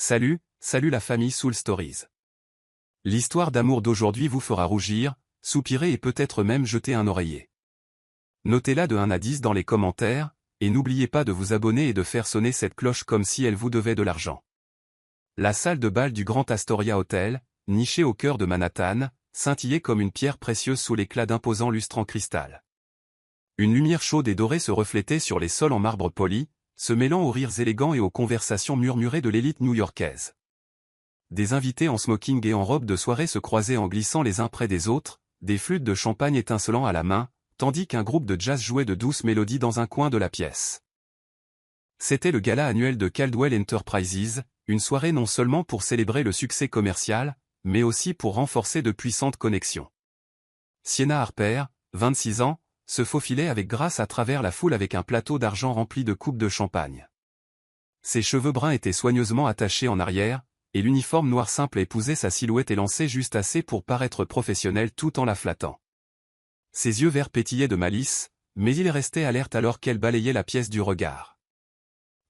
Salut la famille Soul Stories. L'histoire d'amour d'aujourd'hui vous fera rougir, soupirer et peut-être même jeter un oreiller. Notez-la de 1 à 10 dans les commentaires, et n'oubliez pas de vous abonner et de faire sonner cette cloche comme si elle vous devait de l'argent. La salle de bal du Grand Astoria Hotel, nichée au cœur de Manhattan, scintillait comme une pierre précieuse sous l'éclat d'imposants lustres en cristal. Une lumière chaude et dorée se reflétait sur les sols en marbre poli, se mêlant aux rires élégants et aux conversations murmurées de l'élite new-yorkaise. Des invités en smoking et en robe de soirée se croisaient en glissant les uns près des autres, des flûtes de champagne étincelant à la main, tandis qu'un groupe de jazz jouait de douces mélodies dans un coin de la pièce. C'était le gala annuel de Caldwell Enterprises, une soirée non seulement pour célébrer le succès commercial, mais aussi pour renforcer de puissantes connexions. Sienna Harper, 26 ans, se faufilait avec grâce à travers la foule avec un plateau d'argent rempli de coupes de champagne. Ses cheveux bruns étaient soigneusement attachés en arrière, et l'uniforme noir simple épousait sa silhouette élancée juste assez pour paraître professionnel tout en la flattant. Ses yeux verts pétillaient de malice, mais il restait alerte alors qu'elle balayait la pièce du regard.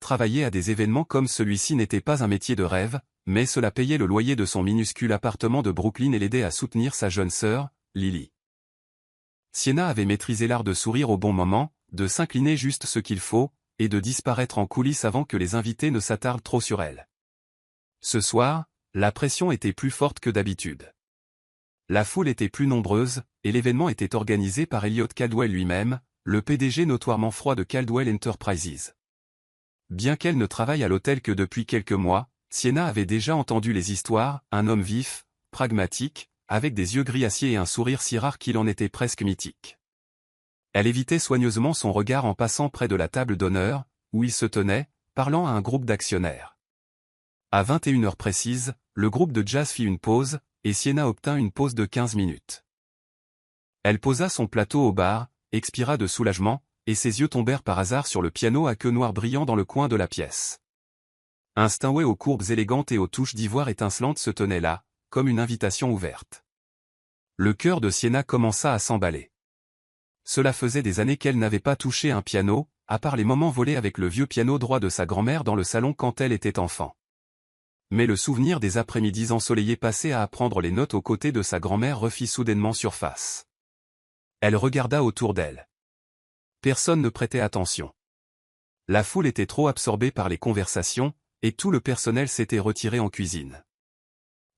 Travailler à des événements comme celui-ci n'était pas un métier de rêve, mais cela payait le loyer de son minuscule appartement de Brooklyn et l'aidait à soutenir sa jeune sœur, Lily. Sienna avait maîtrisé l'art de sourire au bon moment, de s'incliner juste ce qu'il faut, et de disparaître en coulisses avant que les invités ne s'attardent trop sur elle. Ce soir, la pression était plus forte que d'habitude. La foule était plus nombreuse, et l'événement était organisé par Elliot Caldwell lui-même, le PDG notoirement froid de Caldwell Enterprises. Bien qu'elle ne travaille à l'hôtel que depuis quelques mois, Sienna avait déjà entendu les histoires, un homme vif, pragmatique, avec des yeux gris acier et un sourire si rare qu'il en était presque mythique. Elle évitait soigneusement son regard en passant près de la table d'honneur, où il se tenait, parlant à un groupe d'actionnaires. À 21h précises, le groupe de jazz fit une pause, et Sienna obtint une pause de 15 minutes. Elle posa son plateau au bar, expira de soulagement, et ses yeux tombèrent par hasard sur le piano à queue noire brillant dans le coin de la pièce. Un Steinway aux courbes élégantes et aux touches d'ivoire étincelantes se tenait là, comme une invitation ouverte. Le cœur de Sienna commença à s'emballer. Cela faisait des années qu'elle n'avait pas touché un piano, à part les moments volés avec le vieux piano droit de sa grand-mère dans le salon quand elle était enfant. Mais le souvenir des après-midi ensoleillés passés à apprendre les notes aux côtés de sa grand-mère refit soudainement surface. Elle regarda autour d'elle. Personne ne prêtait attention. La foule était trop absorbée par les conversations, et tout le personnel s'était retiré en cuisine.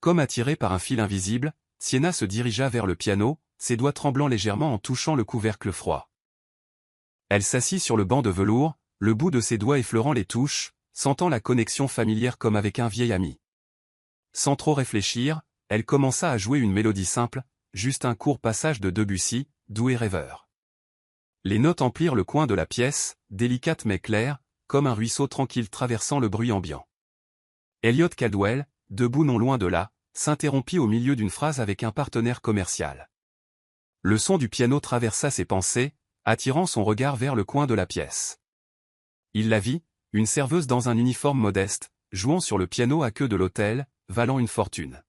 Comme attirée par un fil invisible, Sienna se dirigea vers le piano, ses doigts tremblant légèrement en touchant le couvercle froid. Elle s'assit sur le banc de velours, le bout de ses doigts effleurant les touches, sentant la connexion familière comme avec un vieil ami. Sans trop réfléchir, elle commença à jouer une mélodie simple, juste un court passage de Debussy, doux et rêveur. Les notes emplirent le coin de la pièce, délicates mais claires, comme un ruisseau tranquille traversant le bruit ambiant. Elliot Caldwell, debout non loin de là, s'interrompit au milieu d'une phrase avec un partenaire commercial. Le son du piano traversa ses pensées, attirant son regard vers le coin de la pièce. Il la vit, une serveuse dans un uniforme modeste, jouant sur le piano à queue de l'hôtel, valant une fortune.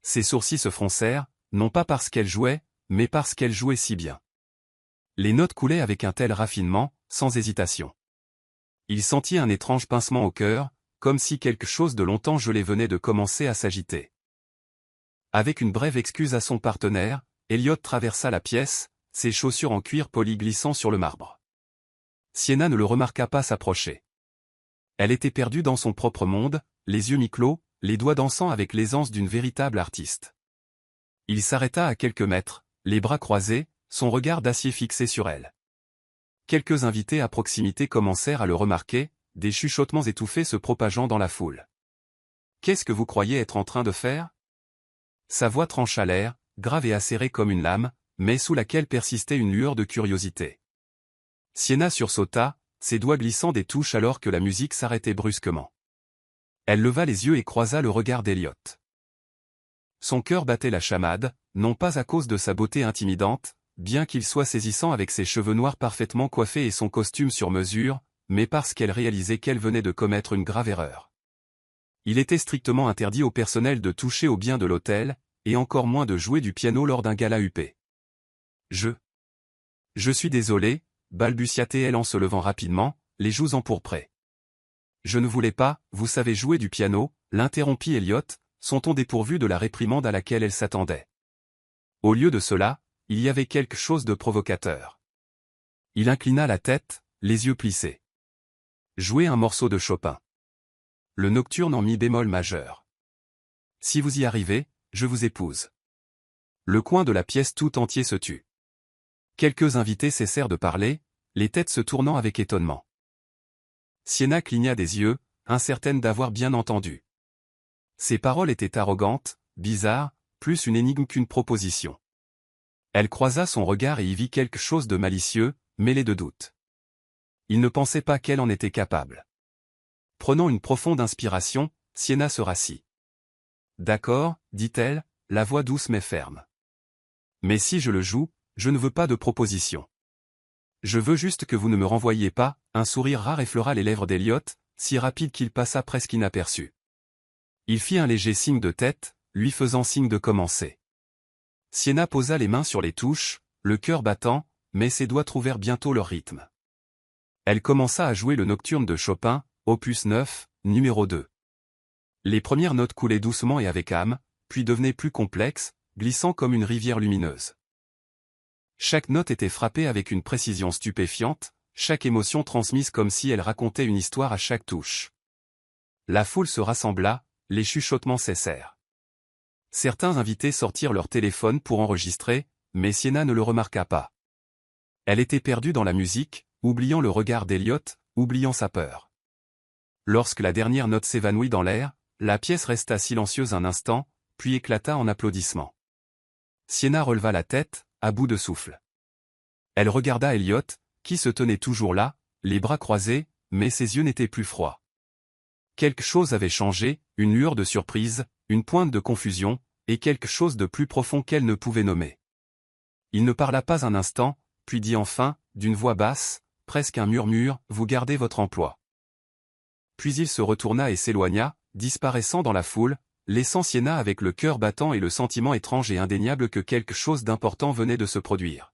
Ses sourcils se froncèrent, non pas parce qu'elle jouait, mais parce qu'elle jouait si bien. Les notes coulaient avec un tel raffinement, sans hésitation. Il sentit un étrange pincement au cœur, comme si quelque chose de longtemps gelé venait de commencer à s'agiter. Avec une brève excuse à son partenaire, Elliot traversa la pièce, ses chaussures en cuir poli glissant sur le marbre. Sienna ne le remarqua pas s'approcher. Elle était perdue dans son propre monde, les yeux mi-clos, les doigts dansant avec l'aisance d'une véritable artiste. Il s'arrêta à quelques mètres, les bras croisés, son regard d'acier fixé sur elle. Quelques invités à proximité commencèrent à le remarquer, des chuchotements étouffés se propageant dans la foule. « Qu'est-ce que vous croyez être en train de faire ?» Sa voix trancha l'air, grave et acérée comme une lame, mais sous laquelle persistait une lueur de curiosité. Sienna sursauta, ses doigts glissant des touches alors que la musique s'arrêtait brusquement. Elle leva les yeux et croisa le regard d'Elliot. Son cœur battait la chamade, non pas à cause de sa beauté intimidante, bien qu'il soit saisissant avec ses cheveux noirs parfaitement coiffés et son costume sur mesure, mais parce qu'elle réalisait qu'elle venait de commettre une grave erreur. Il était strictement interdit au personnel de toucher aux biens de l'hôtel, et encore moins de jouer du piano lors d'un gala huppé. Je suis désolé, balbutia-t-elle en se levant rapidement, les joues empourprées. Je ne voulais pas, vous savez jouer du piano, l'interrompit Elliot, son ton dépourvu de la réprimande à laquelle elle s'attendait. Au lieu de cela, il y avait quelque chose de provocateur. Il inclina la tête, les yeux plissés. Jouer un morceau de Chopin. Le nocturne en mi bémol majeur. Si vous y arrivez, je vous épouse. Le coin de la pièce tout entier se tut. Quelques invités cessèrent de parler, les têtes se tournant avec étonnement. Sienna cligna des yeux, incertaine d'avoir bien entendu. Ses paroles étaient arrogantes, bizarres, plus une énigme qu'une proposition. Elle croisa son regard et y vit quelque chose de malicieux, mêlé de doute. Il ne pensait pas qu'elle en était capable. Prenant une profonde inspiration, Sienna se rassit. « D'accord, dit-elle, la voix douce mais ferme. Mais si je le joue, je ne veux pas de proposition. Je veux juste que vous ne me renvoyiez pas. » Un sourire rare effleura les lèvres d'Elliot, si rapide qu'il passa presque inaperçu. Il fit un léger signe de tête, lui faisant signe de commencer. Sienna posa les mains sur les touches, le cœur battant, mais ses doigts trouvèrent bientôt leur rythme. Elle commença à jouer le nocturne de Chopin, opus 9, numéro 2. Les premières notes coulaient doucement et avec âme, puis devenaient plus complexes, glissant comme une rivière lumineuse. Chaque note était frappée avec une précision stupéfiante, chaque émotion transmise comme si elle racontait une histoire à chaque touche. La foule se rassembla, les chuchotements cessèrent. Certains invités sortirent leur téléphone pour enregistrer, mais Sienna ne le remarqua pas. Elle était perdue dans la musique, oubliant le regard d'Elliot, oubliant sa peur. Lorsque la dernière note s'évanouit dans l'air, la pièce resta silencieuse un instant, puis éclata en applaudissements. Sienna releva la tête, à bout de souffle. Elle regarda Elliot, qui se tenait toujours là, les bras croisés, mais ses yeux n'étaient plus froids. Quelque chose avait changé, une lueur de surprise, une pointe de confusion, et quelque chose de plus profond qu'elle ne pouvait nommer. Il ne parla pas un instant, puis dit enfin, d'une voix basse, presque un murmure, « Vous gardez votre emploi. » Puis il se retourna et s'éloigna, disparaissant dans la foule, laissant Sienna avec le cœur battant et le sentiment étrange et indéniable que quelque chose d'important venait de se produire.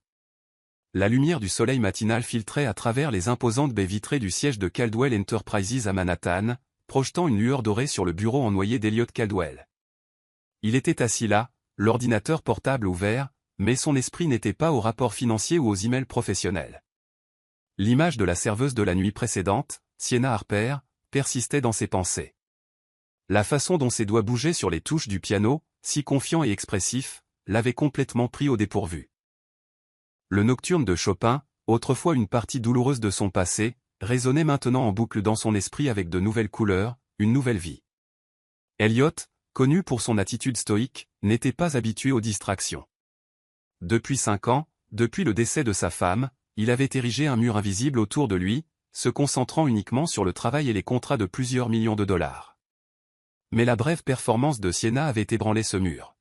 La lumière du soleil matinal filtrait à travers les imposantes baies vitrées du siège de Caldwell Enterprises à Manhattan, projetant une lueur dorée sur le bureau ennoyé d'Elliot Caldwell. Il était assis là, l'ordinateur portable ouvert, mais son esprit n'était pas aux rapports financiers ou aux emails professionnels. L'image de la serveuse de la nuit précédente, Sienna Harper, persistait dans ses pensées. La façon dont ses doigts bougeaient sur les touches du piano, si confiants et expressifs, l'avait complètement pris au dépourvu. Le nocturne de Chopin, autrefois une partie douloureuse de son passé, résonnait maintenant en boucle dans son esprit avec de nouvelles couleurs, une nouvelle vie. Elliot, connu pour son attitude stoïque, n'était pas habitué aux distractions. Depuis 5 ans, depuis le décès de sa femme, il avait érigé un mur invisible autour de lui, se concentrant uniquement sur le travail et les contrats de plusieurs millions de dollars. Mais la brève performance de Sienna avait ébranlé ce mur.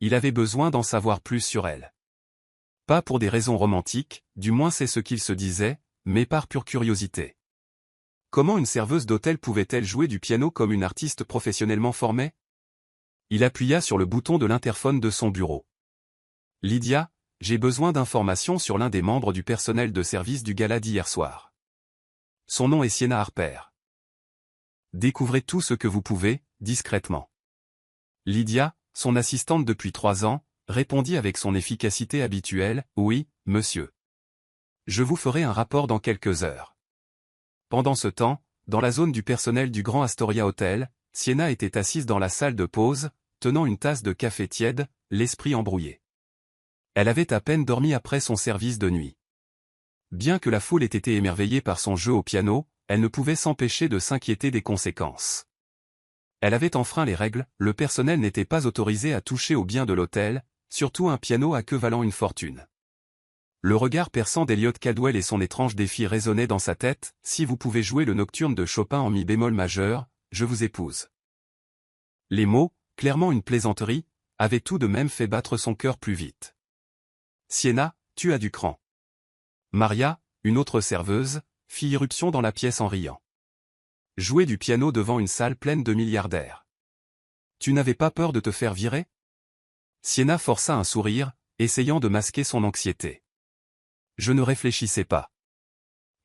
Il avait besoin d'en savoir plus sur elle. Pas pour des raisons romantiques, du moins c'est ce qu'il se disait, mais par pure curiosité. Comment une serveuse d'hôtel pouvait-elle jouer du piano comme une artiste professionnellement formée? Il appuya sur le bouton de l'interphone de son bureau. « Lydia, j'ai besoin d'informations sur l'un des membres du personnel de service du gala d'hier soir. Son nom est Sienna Harper. Découvrez tout ce que vous pouvez, discrètement. » Lydia, son assistante depuis 3 ans, répondit avec son efficacité habituelle, « Oui, monsieur. Je vous ferai un rapport dans quelques heures. » Pendant ce temps, dans la zone du personnel du Grand Astoria Hotel, Sienna était assise dans la salle de pause, tenant une tasse de café tiède, l'esprit embrouillé. Elle avait à peine dormi après son service de nuit. Bien que la foule ait été émerveillée par son jeu au piano, elle ne pouvait s'empêcher de s'inquiéter des conséquences. Elle avait enfreint les règles, le personnel n'était pas autorisé à toucher aux biens de l'hôtel, surtout un piano à queue valant une fortune. Le regard perçant d'Elliot Caldwell et son étrange défi résonnaient dans sa tête, « Si vous pouvez jouer le nocturne de Chopin en mi bémol majeur, je vous épouse. » Les mots, clairement une plaisanterie, avaient tout de même fait battre son cœur plus vite. « Sienna, tu as du cran. » Maria, une autre serveuse, fit irruption dans la pièce en riant. « Jouer du piano devant une salle pleine de milliardaires. Tu n'avais pas peur de te faire virer ?» Sienna força un sourire, essayant de masquer son anxiété. « Je ne réfléchissais pas.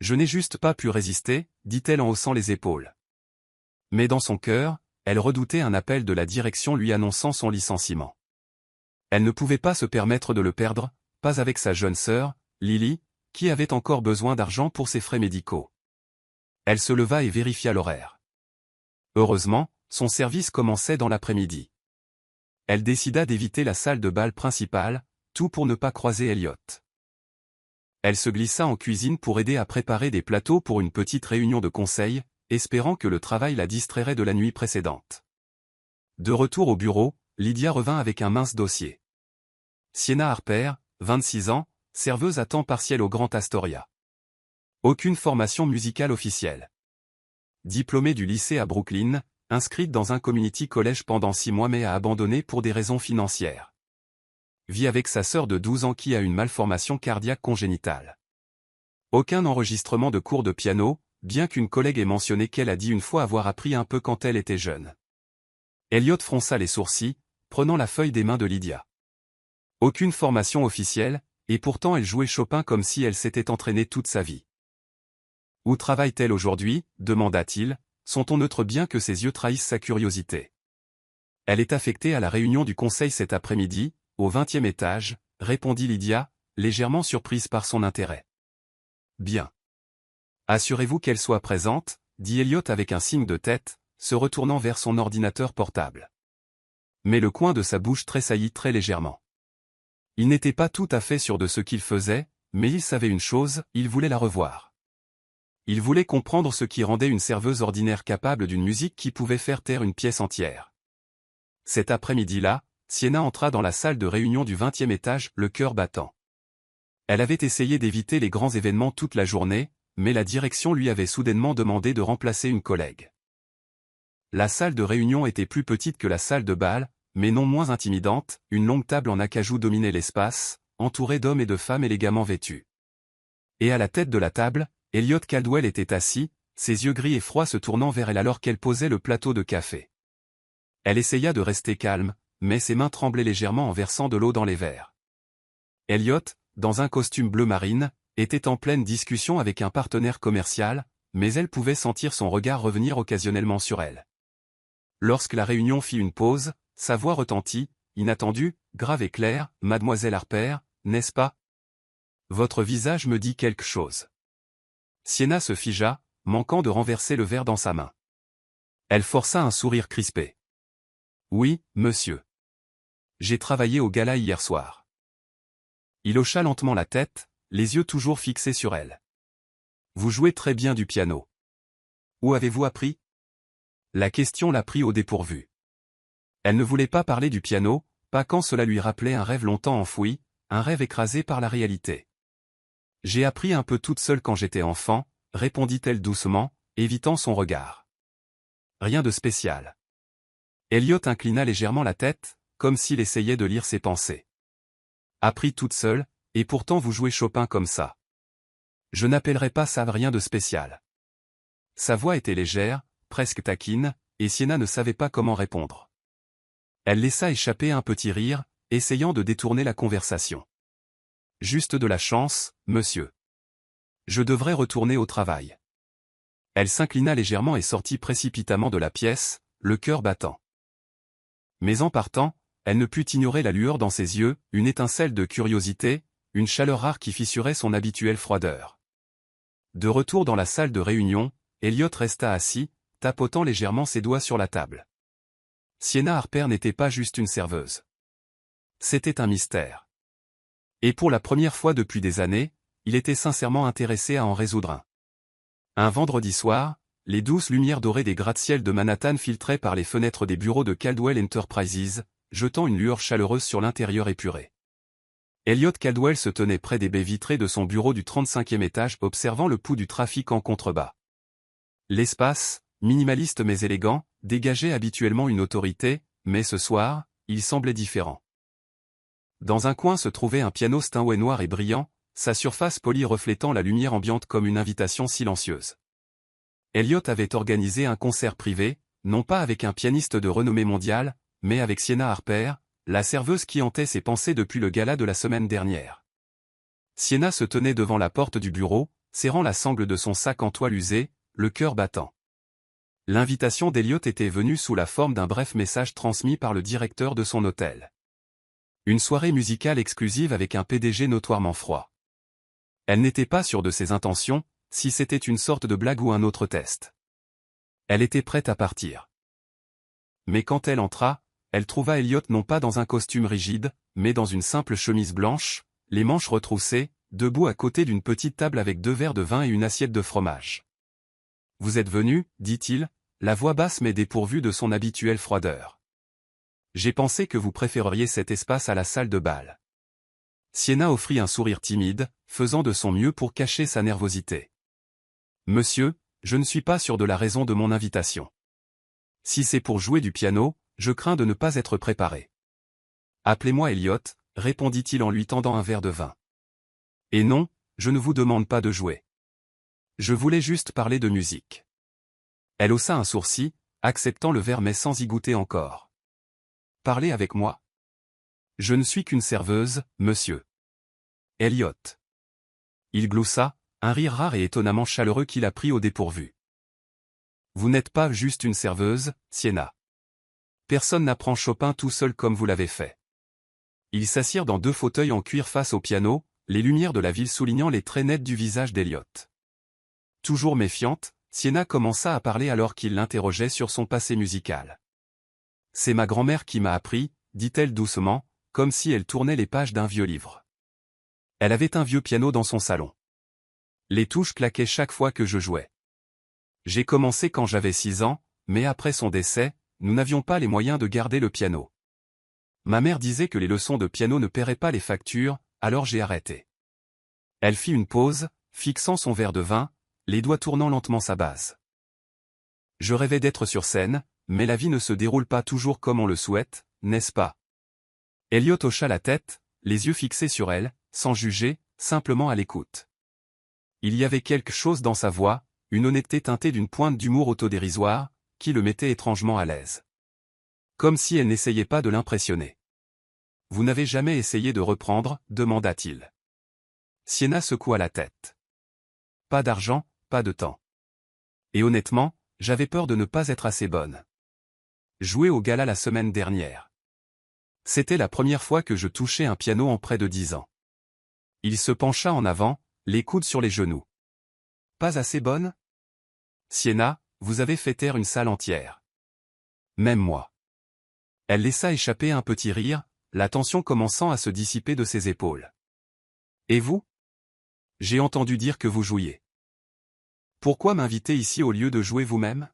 Je n'ai juste pas pu résister, dit-elle en haussant les épaules. Mais dans son cœur, elle redoutait un appel de la direction lui annonçant son licenciement. Elle ne pouvait pas se permettre de le perdre, pas avec sa jeune sœur, Lily, qui avait encore besoin d'argent pour ses frais médicaux. Elle se leva et vérifia l'horaire. Heureusement, son service commençait dans l'après-midi. Elle décida d'éviter la salle de bal principale, tout pour ne pas croiser Elliot. Elle se glissa en cuisine pour aider à préparer des plateaux pour une petite réunion de conseil, espérant que le travail la distrairait de la nuit précédente. De retour au bureau, Lydia revint avec un mince dossier. Sienna Harper, 26 ans, serveuse à temps partiel au Grand Astoria. Aucune formation musicale officielle. Diplômée du lycée à Brooklyn, inscrite dans un community college pendant 6 mois mais a abandonné pour des raisons financières. Vit avec sa sœur de 12 ans qui a une malformation cardiaque congénitale. Aucun enregistrement de cours de piano, bien qu'une collègue ait mentionné qu'elle a dit une fois avoir appris un peu quand elle était jeune. Elliot fronça les sourcils, prenant la feuille des mains de Lydia. Aucune formation officielle, et pourtant elle jouait Chopin comme si elle s'était entraînée toute sa vie. Où travaille-t-elle aujourd'hui, demanda-t-il, son ton neutre bien que ses yeux trahissent sa curiosité. Elle est affectée à la réunion du conseil cet après-midi, au 20e étage, répondit Lydia, légèrement surprise par son intérêt. Bien. Assurez-vous qu'elle soit présente, dit Elliot avec un signe de tête, se retournant vers son ordinateur portable. Mais le coin de sa bouche tressaillit très légèrement. Il n'était pas tout à fait sûr de ce qu'il faisait, mais il savait une chose, il voulait la revoir. Il voulait comprendre ce qui rendait une serveuse ordinaire capable d'une musique qui pouvait faire taire une pièce entière. Cet après-midi-là, Sienna entra dans la salle de réunion du 20e étage, le cœur battant. Elle avait essayé d'éviter les grands événements toute la journée, mais la direction lui avait soudainement demandé de remplacer une collègue. La salle de réunion était plus petite que la salle de bal, mais non moins intimidante, une longue table en acajou dominait l'espace, entourée d'hommes et de femmes élégamment vêtus. Et à la tête de la table, Elliot Caldwell était assis, ses yeux gris et froids se tournant vers elle alors qu'elle posait le plateau de café. Elle essaya de rester calme, mais ses mains tremblaient légèrement en versant de l'eau dans les verres. Elliot, dans un costume bleu marine, était en pleine discussion avec un partenaire commercial, mais elle pouvait sentir son regard revenir occasionnellement sur elle. Lorsque la réunion fit une pause, sa voix retentit, inattendue, grave et claire, « Mademoiselle Harper, n'est-ce pas? Votre visage me dit quelque chose. » Sienna se figea, manquant de renverser le verre dans sa main. Elle força un sourire crispé. « Oui, monsieur. J'ai travaillé au gala hier soir. » Il hocha lentement la tête, les yeux toujours fixés sur elle. « Vous jouez très bien du piano. Où avez-vous appris? » La question la prit au dépourvu. Elle ne voulait pas parler du piano, pas quand cela lui rappelait un rêve longtemps enfoui, un rêve écrasé par la réalité. « J'ai appris un peu toute seule quand j'étais enfant, » répondit-elle doucement, évitant son regard. « Rien de spécial. » Elliot inclina légèrement la tête, comme s'il essayait de lire ses pensées. « Appris toute seule, et pourtant vous jouez Chopin comme ça. Je n'appellerais pas ça rien de spécial. » Sa voix était légère, presque taquine, et Sienna ne savait pas comment répondre. Elle laissa échapper un petit rire, essayant de détourner la conversation. « Juste de la chance, monsieur. Je devrais retourner au travail. » Elle s'inclina légèrement et sortit précipitamment de la pièce, le cœur battant. Mais en partant, elle ne put ignorer la lueur dans ses yeux, une étincelle de curiosité, une chaleur rare qui fissurait son habituelle froideur. De retour dans la salle de réunion, Elliot resta assis, tapotant légèrement ses doigts sur la table. Sienna Harper n'était pas juste une serveuse. C'était un mystère. Et pour la première fois depuis des années, il était sincèrement intéressé à en résoudre un. Un vendredi soir, les douces lumières dorées des gratte-ciel de Manhattan filtraient par les fenêtres des bureaux de Caldwell Enterprises, jetant une lueur chaleureuse sur l'intérieur épuré. Elliot Caldwell se tenait près des baies vitrées de son bureau du 35e étage observant le pouls du trafic en contrebas. L'espace, minimaliste mais élégant, dégageait habituellement une autorité, mais ce soir, il semblait différent. Dans un coin se trouvait un piano Steinway noir et brillant, sa surface polie reflétant la lumière ambiante comme une invitation silencieuse. Elliot avait organisé un concert privé, non pas avec un pianiste de renommée mondiale, mais avec Sienna Harper, la serveuse qui hantait ses pensées depuis le gala de la semaine dernière. Sienna se tenait devant la porte du bureau, serrant la sangle de son sac en toile usée, le cœur battant. L'invitation d'Elliot était venue sous la forme d'un bref message transmis par le directeur de son hôtel. Une soirée musicale exclusive avec un PDG notoirement froid. Elle n'était pas sûre de ses intentions, si c'était une sorte de blague ou un autre test. Elle était prête à partir. Mais quand elle entra, elle trouva Elliot non pas dans un costume rigide, mais dans une simple chemise blanche, les manches retroussées, debout à côté d'une petite table avec 2 verres de vin et une assiette de fromage. « Vous êtes venu, dit-il, la voix basse mais dépourvue de son habituelle froideur. J'ai pensé que vous préféreriez cet espace à la salle de bal. » Sienna offrit un sourire timide, faisant de son mieux pour cacher sa nervosité. « Monsieur, je ne suis pas sûr de la raison de mon invitation. Si c'est pour jouer du piano, je crains de ne pas être préparé. »« Appelez-moi Elliot, répondit-il en lui tendant un verre de vin. « Et non, je ne vous demande pas de jouer. Je voulais juste parler de musique. » Elle haussa un sourcil, acceptant le verre mais sans y goûter encore. « Parlez avec moi. Je ne suis qu'une serveuse, monsieur. » Elliot. Il gloussa, un rire rare et étonnamment chaleureux qui la prit au dépourvu. « Vous n'êtes pas juste une serveuse, Sienna. Personne n'apprend Chopin tout seul comme vous l'avez fait. » Ils s'assirent dans 2 fauteuils en cuir face au piano, les lumières de la ville soulignant les traits nets du visage d'Elliot. Toujours méfiante, Sienna commença à parler alors qu'il l'interrogeait sur son passé musical. « C'est ma grand-mère qui m'a appris, dit-elle doucement, comme si elle tournait les pages d'un vieux livre. Elle avait un vieux piano dans son salon. Les touches claquaient chaque fois que je jouais. J'ai commencé quand j'avais 6 ans, mais après son décès, nous n'avions pas les moyens de garder le piano. Ma mère disait que les leçons de piano ne paieraient pas les factures, alors j'ai arrêté. » Elle fit une pause, fixant son verre de vin, les doigts tournant lentement sa base. « Je rêvais d'être sur scène, mais la vie ne se déroule pas toujours comme on le souhaite, n'est-ce pas ?» Elliot hocha la tête, les yeux fixés sur elle, sans juger, simplement à l'écoute. Il y avait quelque chose dans sa voix, une honnêteté teintée d'une pointe d'humour autodérisoire, qui le mettait étrangement à l'aise. Comme si elle n'essayait pas de l'impressionner. « Vous n'avez jamais essayé de reprendre ?» demanda-t-il. Sienna secoua la tête. « Pas d'argent, pas de temps. Et honnêtement, j'avais peur de ne pas être assez bonne. Joué au gala la semaine dernière. C'était la première fois que je touchais un piano en près de 10 ans. » Il se pencha en avant, les coudes sur les genoux. « Pas assez bonne ? Sienna, vous avez fait taire une salle entière. Même moi. » Elle laissa échapper un petit rire, la tension commençant à se dissiper de ses épaules. « Et vous ? J'ai entendu dire que vous jouiez. Pourquoi m'inviter ici au lieu de jouer vous-même ?»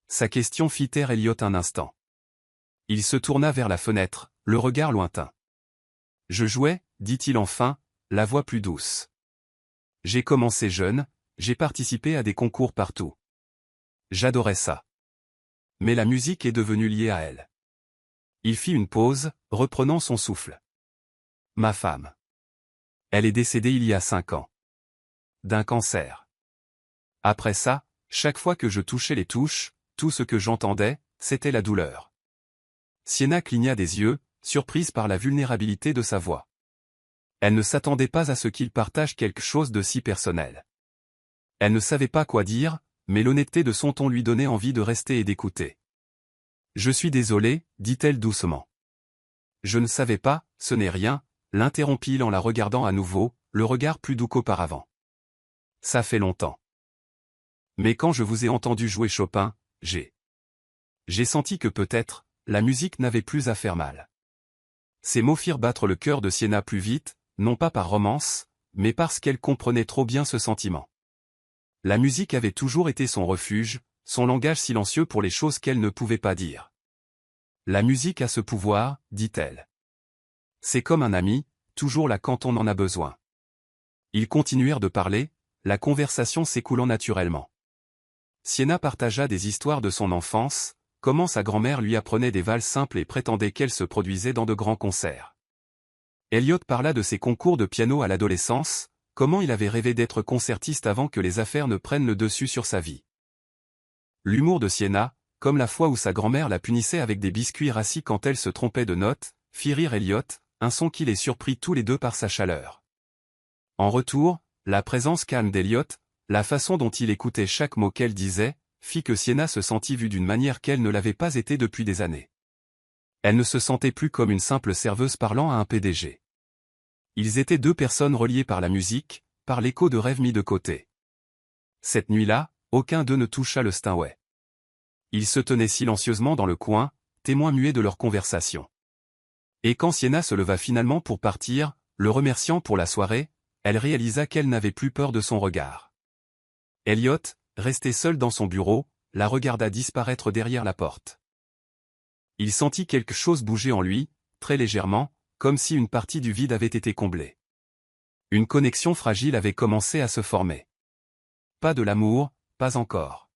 Sa question fit taire Elliot un instant. Il se tourna vers la fenêtre, le regard lointain. « Je jouais, dit-il enfin, la voix plus douce. J'ai commencé jeune, j'ai participé à des concours partout. J'adorais ça. Mais la musique est devenue liée à elle. » Il fit une pause, reprenant son souffle. « Ma femme. Elle est décédée il y a 5 ans. D'un cancer. Après ça, chaque fois que je touchais les touches, tout ce que j'entendais, c'était la douleur. » Sienna cligna des yeux, surprise par la vulnérabilité de sa voix. Elle ne s'attendait pas à ce qu'il partage quelque chose de si personnel. Elle ne savait pas quoi dire, mais l'honnêteté de son ton lui donnait envie de rester et d'écouter. « Je suis désolé, dit-elle doucement. »« Je ne savais pas, ce n'est rien, » l'interrompit-il en la regardant à nouveau, le regard plus doux qu'auparavant. « Ça fait longtemps. Mais quand je vous ai entendu jouer Chopin, j'ai senti que peut-être, la musique n'avait plus à faire mal. » Ces mots firent battre le cœur de Sienna plus vite, non pas par romance, mais parce qu'elle comprenait trop bien ce sentiment. La musique avait toujours été son refuge, son langage silencieux pour les choses qu'elle ne pouvait pas dire. « La musique a ce pouvoir, dit-elle. C'est comme un ami, toujours là quand on en a besoin. » Ils continuèrent de parler, la conversation s'écoulant naturellement. Sienna partagea des histoires de son enfance, comment sa grand-mère lui apprenait des valses simples et prétendait qu'elles se produisaient dans de grands concerts. Elliot parla de ses concours de piano à l'adolescence, comment il avait rêvé d'être concertiste avant que les affaires ne prennent le dessus sur sa vie. L'humour de Sienna, comme la fois où sa grand-mère la punissait avec des biscuits rassis quand elle se trompait de notes, fit rire Elliot, un son qui les surprit tous les deux par sa chaleur. En retour, la présence calme d'Elliot, la façon dont il écoutait chaque mot qu'elle disait, fit que Sienna se sentit vue d'une manière qu'elle ne l'avait pas été depuis des années. Elle ne se sentait plus comme une simple serveuse parlant à un PDG. Ils étaient deux personnes reliées par la musique, par l'écho de rêves mis de côté. Cette nuit-là, aucun d'eux ne toucha le Steinway. Ils se tenaient silencieusement dans le coin, témoins muets de leur conversation. Et quand Sienna se leva finalement pour partir, le remerciant pour la soirée, elle réalisa qu'elle n'avait plus peur de son regard. Elliot, resté seul dans son bureau, la regarda disparaître derrière la porte. Il sentit quelque chose bouger en lui, très légèrement, comme si une partie du vide avait été comblée. Une connexion fragile avait commencé à se former. Pas de l'amour, pas encore.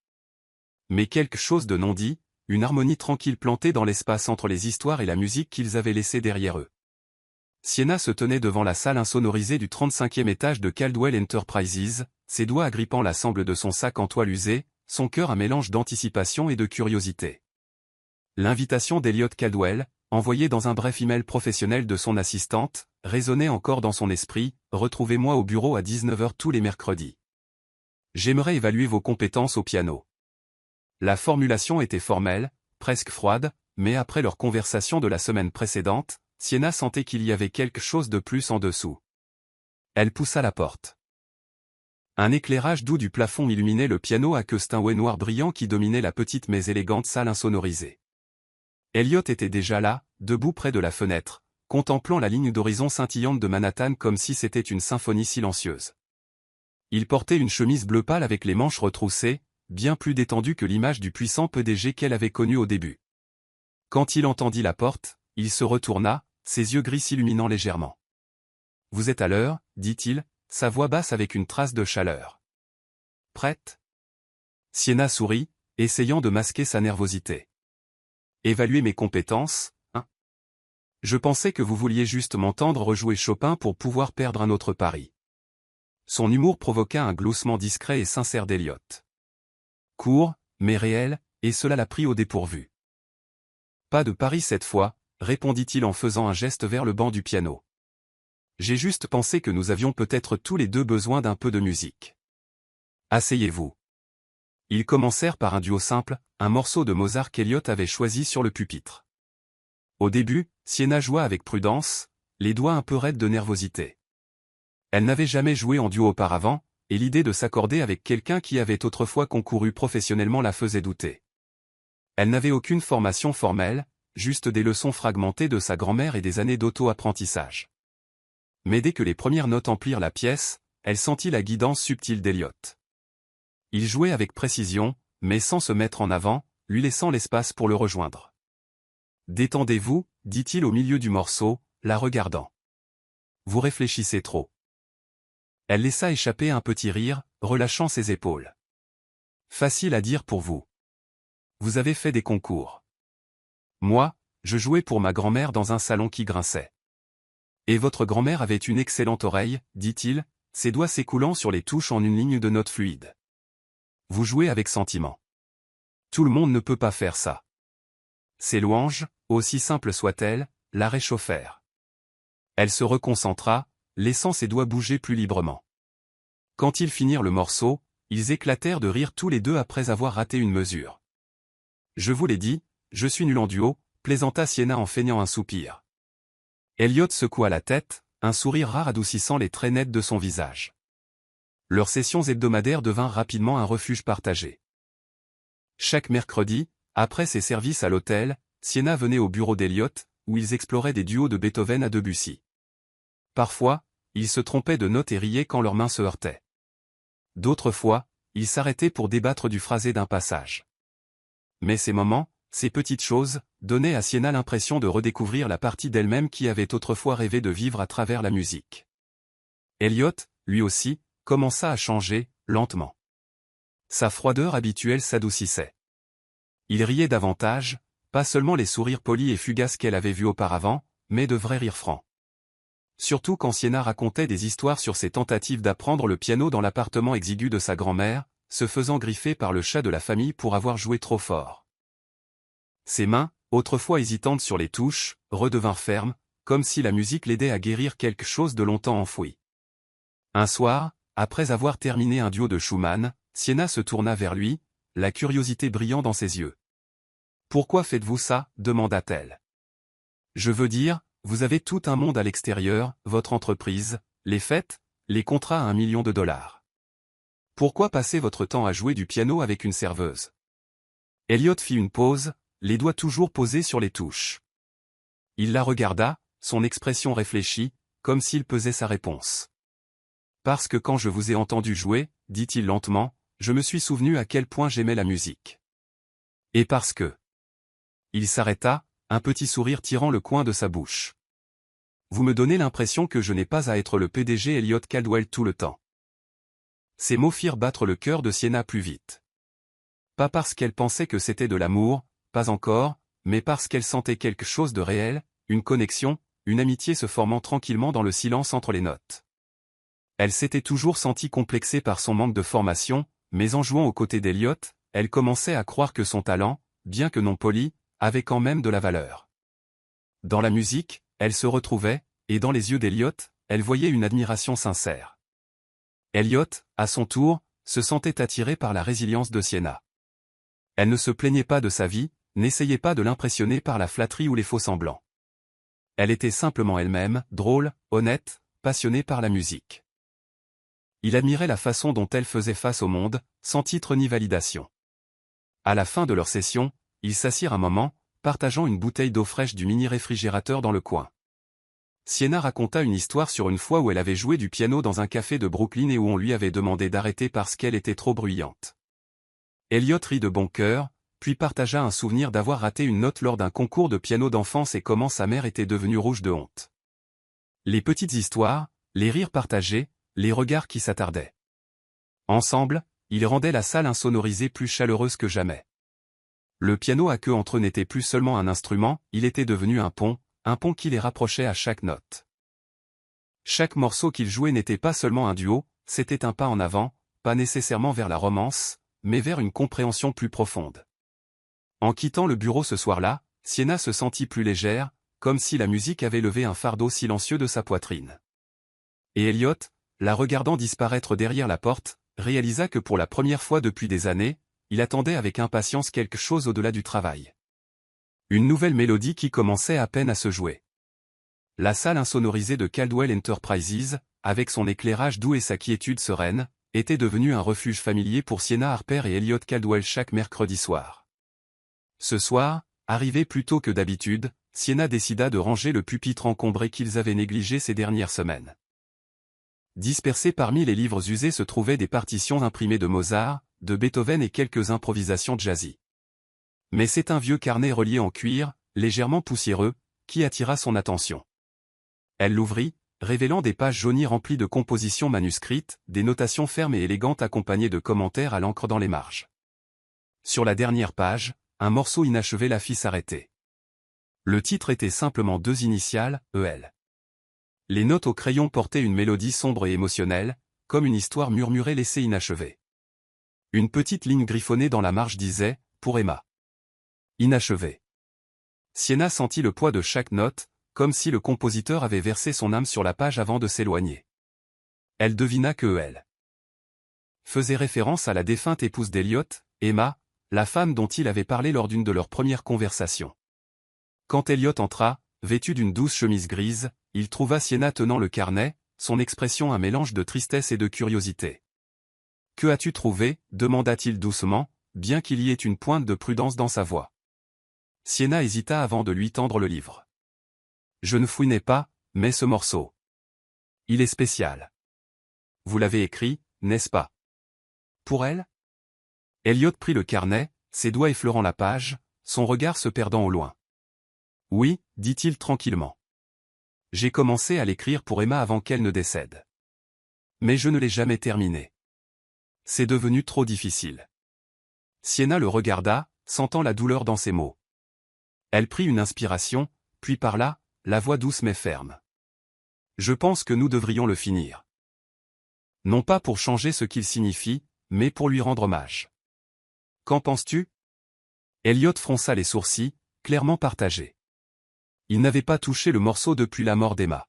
Mais quelque chose de non dit, une harmonie tranquille plantée dans l'espace entre les histoires et la musique qu'ils avaient laissée derrière eux. Sienna se tenait devant la salle insonorisée du 35e étage de Caldwell Enterprises, ses doigts agrippant la sangle de son sac en toile usée, son cœur un mélange d'anticipation et de curiosité. L'invitation d'Elliot Caldwell, envoyée dans un bref email professionnel de son assistante, résonnait encore dans son esprit, « Retrouvez-moi au bureau à 19h tous les mercredis. J'aimerais évaluer vos compétences au piano. » La formulation était formelle, presque froide, mais après leur conversation de la semaine précédente, Sienna sentait qu'il y avait quelque chose de plus en dessous. Elle poussa la porte. Un éclairage doux du plafond illuminait le piano à queue Steinway noir brillant qui dominait la petite mais élégante salle insonorisée. Elliot était déjà là, debout près de la fenêtre, contemplant la ligne d'horizon scintillante de Manhattan comme si c'était une symphonie silencieuse. Il portait une chemise bleu pâle avec les manches retroussées, bien plus détendue que l'image du puissant PDG qu'elle avait connu au début. Quand il entendit la porte, il se retourna, ses yeux gris s'illuminant légèrement. « Vous êtes à l'heure, dit-il, sa voix basse avec une trace de chaleur. « Prête ?» Sienna sourit, essayant de masquer sa nervosité. « Évaluer mes compétences, hein ? Je pensais que vous vouliez juste m'entendre rejouer Chopin pour pouvoir perdre un autre pari. » Son humour provoqua un gloussement discret et sincère d'Elliot. Court, mais réel, et cela l'a pris au dépourvu. « Pas de pari cette fois, » répondit-il en faisant un geste vers le banc du piano. « J'ai juste pensé que nous avions peut-être tous les deux besoin d'un peu de musique. Asseyez-vous. » Ils commencèrent par un duo simple, un morceau de Mozart qu'Elliot avait choisi sur le pupitre. Au début, Sienna joua avec prudence, les doigts un peu raides de nervosité. Elle n'avait jamais joué en duo auparavant, et l'idée de s'accorder avec quelqu'un qui avait autrefois concouru professionnellement la faisait douter. Elle n'avait aucune formation formelle, juste des leçons fragmentées de sa grand-mère et des années d'auto-apprentissage. Mais dès que les premières notes emplirent la pièce, elle sentit la guidance subtile d'Elliot. Il jouait avec précision, mais sans se mettre en avant, lui laissant l'espace pour le rejoindre. « Détendez-vous, dit-il au milieu du morceau, la regardant. Vous réfléchissez trop. » Elle laissa échapper un petit rire, relâchant ses épaules. « Facile à dire pour vous. Vous avez fait des concours. Moi, je jouais pour ma grand-mère dans un salon qui grinçait. Et votre grand-mère avait une excellente oreille, dit-il, ses doigts s'écoulant sur les touches en une ligne de notes fluides. Vous jouez avec sentiment. Tout le monde ne peut pas faire ça. » Ces louanges, aussi simples soient-elles, la réchauffèrent. Elle se reconcentra, laissant ses doigts bouger plus librement. Quand ils finirent le morceau, ils éclatèrent de rire tous les deux après avoir raté une mesure. « Je vous l'ai dit, je suis nul en duo, » plaisanta Sienna en feignant un soupir. Elliot secoua la tête, un sourire rare adoucissant les traits nets de son visage. Leurs sessions hebdomadaires devinrent rapidement un refuge partagé. Chaque mercredi, après ses services à l'hôtel, Sienna venait au bureau d'Elliot, où ils exploraient des duos de Beethoven à Debussy. Parfois, ils se trompaient de notes et riaient quand leurs mains se heurtaient. D'autres fois, ils s'arrêtaient pour débattre du phrasé d'un passage. Mais ces moments, ces petites choses, donnaient à Sienna l'impression de redécouvrir la partie d'elle-même qui avait autrefois rêvé de vivre à travers la musique. Elliot, lui aussi, commença à changer, lentement. Sa froideur habituelle s'adoucissait. Il riait davantage, pas seulement les sourires polis et fugaces qu'elle avait vus auparavant, mais de vrais rires francs. Surtout quand Sienna racontait des histoires sur ses tentatives d'apprendre le piano dans l'appartement exigu de sa grand-mère, se faisant griffer par le chat de la famille pour avoir joué trop fort. Ses mains, autrefois hésitantes sur les touches, redevinrent fermes, comme si la musique l'aidait à guérir quelque chose de longtemps enfoui. Un soir, après avoir terminé un duo de Schumann, Sienna se tourna vers lui, la curiosité brillant dans ses yeux. « Pourquoi faites-vous ça ?» demanda-t-elle. « Je veux dire, vous avez tout un monde à l'extérieur, votre entreprise, les fêtes, les contrats à $1 million. Pourquoi passer votre temps à jouer du piano avec une serveuse ?» Elliot fit une pause, les doigts toujours posés sur les touches. Il la regarda, son expression réfléchie, comme s'il pesait sa réponse. « Parce que quand je vous ai entendu jouer, dit-il lentement, je me suis souvenu à quel point j'aimais la musique. Et parce que... » Il s'arrêta, un petit sourire tirant le coin de sa bouche. « Vous me donnez l'impression que je n'ai pas à être le PDG Elliot Caldwell tout le temps. » Ces mots firent battre le cœur de Sienna plus vite. Pas parce qu'elle pensait que c'était de l'amour, pas encore, mais parce qu'elle sentait quelque chose de réel, une connexion, une amitié se formant tranquillement dans le silence entre les notes. Elle s'était toujours sentie complexée par son manque de formation, mais en jouant aux côtés d'Elliot, elle commençait à croire que son talent, bien que non poli, avait quand même de la valeur. Dans la musique, elle se retrouvait, et dans les yeux d'Elliot, elle voyait une admiration sincère. Elliot, à son tour, se sentait attiré par la résilience de Sienna. Elle ne se plaignait pas de sa vie, n'essayait pas de l'impressionner par la flatterie ou les faux-semblants. Elle était simplement elle-même, drôle, honnête, passionnée par la musique. Il admirait la façon dont elle faisait face au monde, sans titre ni validation. À la fin de leur session, ils s'assirent un moment, partageant une bouteille d'eau fraîche du mini-réfrigérateur dans le coin. Sienna raconta une histoire sur une fois où elle avait joué du piano dans un café de Brooklyn et où on lui avait demandé d'arrêter parce qu'elle était trop bruyante. Elliot rit de bon cœur, puis partagea un souvenir d'avoir raté une note lors d'un concours de piano d'enfance et comment sa mère était devenue rouge de honte. Les petites histoires, les rires partagés, les regards qui s'attardaient. Ensemble, ils rendaient la salle insonorisée plus chaleureuse que jamais. Le piano à queue entre eux n'était plus seulement un instrument, il était devenu un pont qui les rapprochait à chaque note. Chaque morceau qu'ils jouaient n'était pas seulement un duo, c'était un pas en avant, pas nécessairement vers la romance, mais vers une compréhension plus profonde. En quittant le bureau ce soir-là, Sienna se sentit plus légère, comme si la musique avait levé un fardeau silencieux de sa poitrine. Et Elliot, la regardant disparaître derrière la porte, réalisa que pour la première fois depuis des années, il attendait avec impatience quelque chose au-delà du travail. Une nouvelle mélodie qui commençait à peine à se jouer. La salle insonorisée de Caldwell Enterprises, avec son éclairage doux et sa quiétude sereine, était devenue un refuge familier pour Sienna Harper et Elliot Caldwell chaque mercredi soir. Ce soir, arrivé plus tôt que d'habitude, Sienna décida de ranger le pupitre encombré qu'ils avaient négligé ces dernières semaines. Dispersés parmi les livres usés se trouvaient des partitions imprimées de Mozart, de Beethoven et quelques improvisations jazzy. Mais c'est un vieux carnet relié en cuir, légèrement poussiéreux, qui attira son attention. Elle l'ouvrit, révélant des pages jaunies remplies de compositions manuscrites, des notations fermes et élégantes accompagnées de commentaires à l'encre dans les marges. Sur la dernière page, un morceau inachevé la fit s'arrêter. Le titre était simplement 2 initiales, EL. Les notes au crayon portaient une mélodie sombre et émotionnelle, comme une histoire murmurée laissée inachevée. Une petite ligne griffonnée dans la marge disait « Pour Emma ». Inachevé. Sienna sentit le poids de chaque note, comme si le compositeur avait versé son âme sur la page avant de s'éloigner. Elle devina que elle faisait référence à la défunte épouse d'Elliot, Emma, la femme dont il avait parlé lors d'une de leurs premières conversations. Quand Elliot entra, vêtu d'une douce chemise grise, il trouva Sienna tenant le carnet, son expression un mélange de tristesse et de curiosité. « Que as-tu trouvé » demanda-t-il doucement, bien qu'il y ait une pointe de prudence dans sa voix. Sienna hésita avant de lui tendre le livre. « Je ne fouinais pas, mais ce morceau. Il est spécial. Vous l'avez écrit, n'est-ce pas ? Pour elle ?» Elliot prit le carnet, ses doigts effleurant la page, son regard se perdant au loin. « Oui, dit-il tranquillement. J'ai commencé à l'écrire pour Emma avant qu'elle ne décède. Mais je ne l'ai jamais terminé. C'est devenu trop difficile. » Sienna le regarda, sentant la douleur dans ses mots. Elle prit une inspiration, puis parla, la voix douce mais ferme. « Je pense que nous devrions le finir. Non pas pour changer ce qu'il signifie, mais pour lui rendre hommage. Qu'en penses-tu » Elliot fronça les sourcils, clairement partagé. Il n'avait pas touché le morceau depuis la mort d'Emma.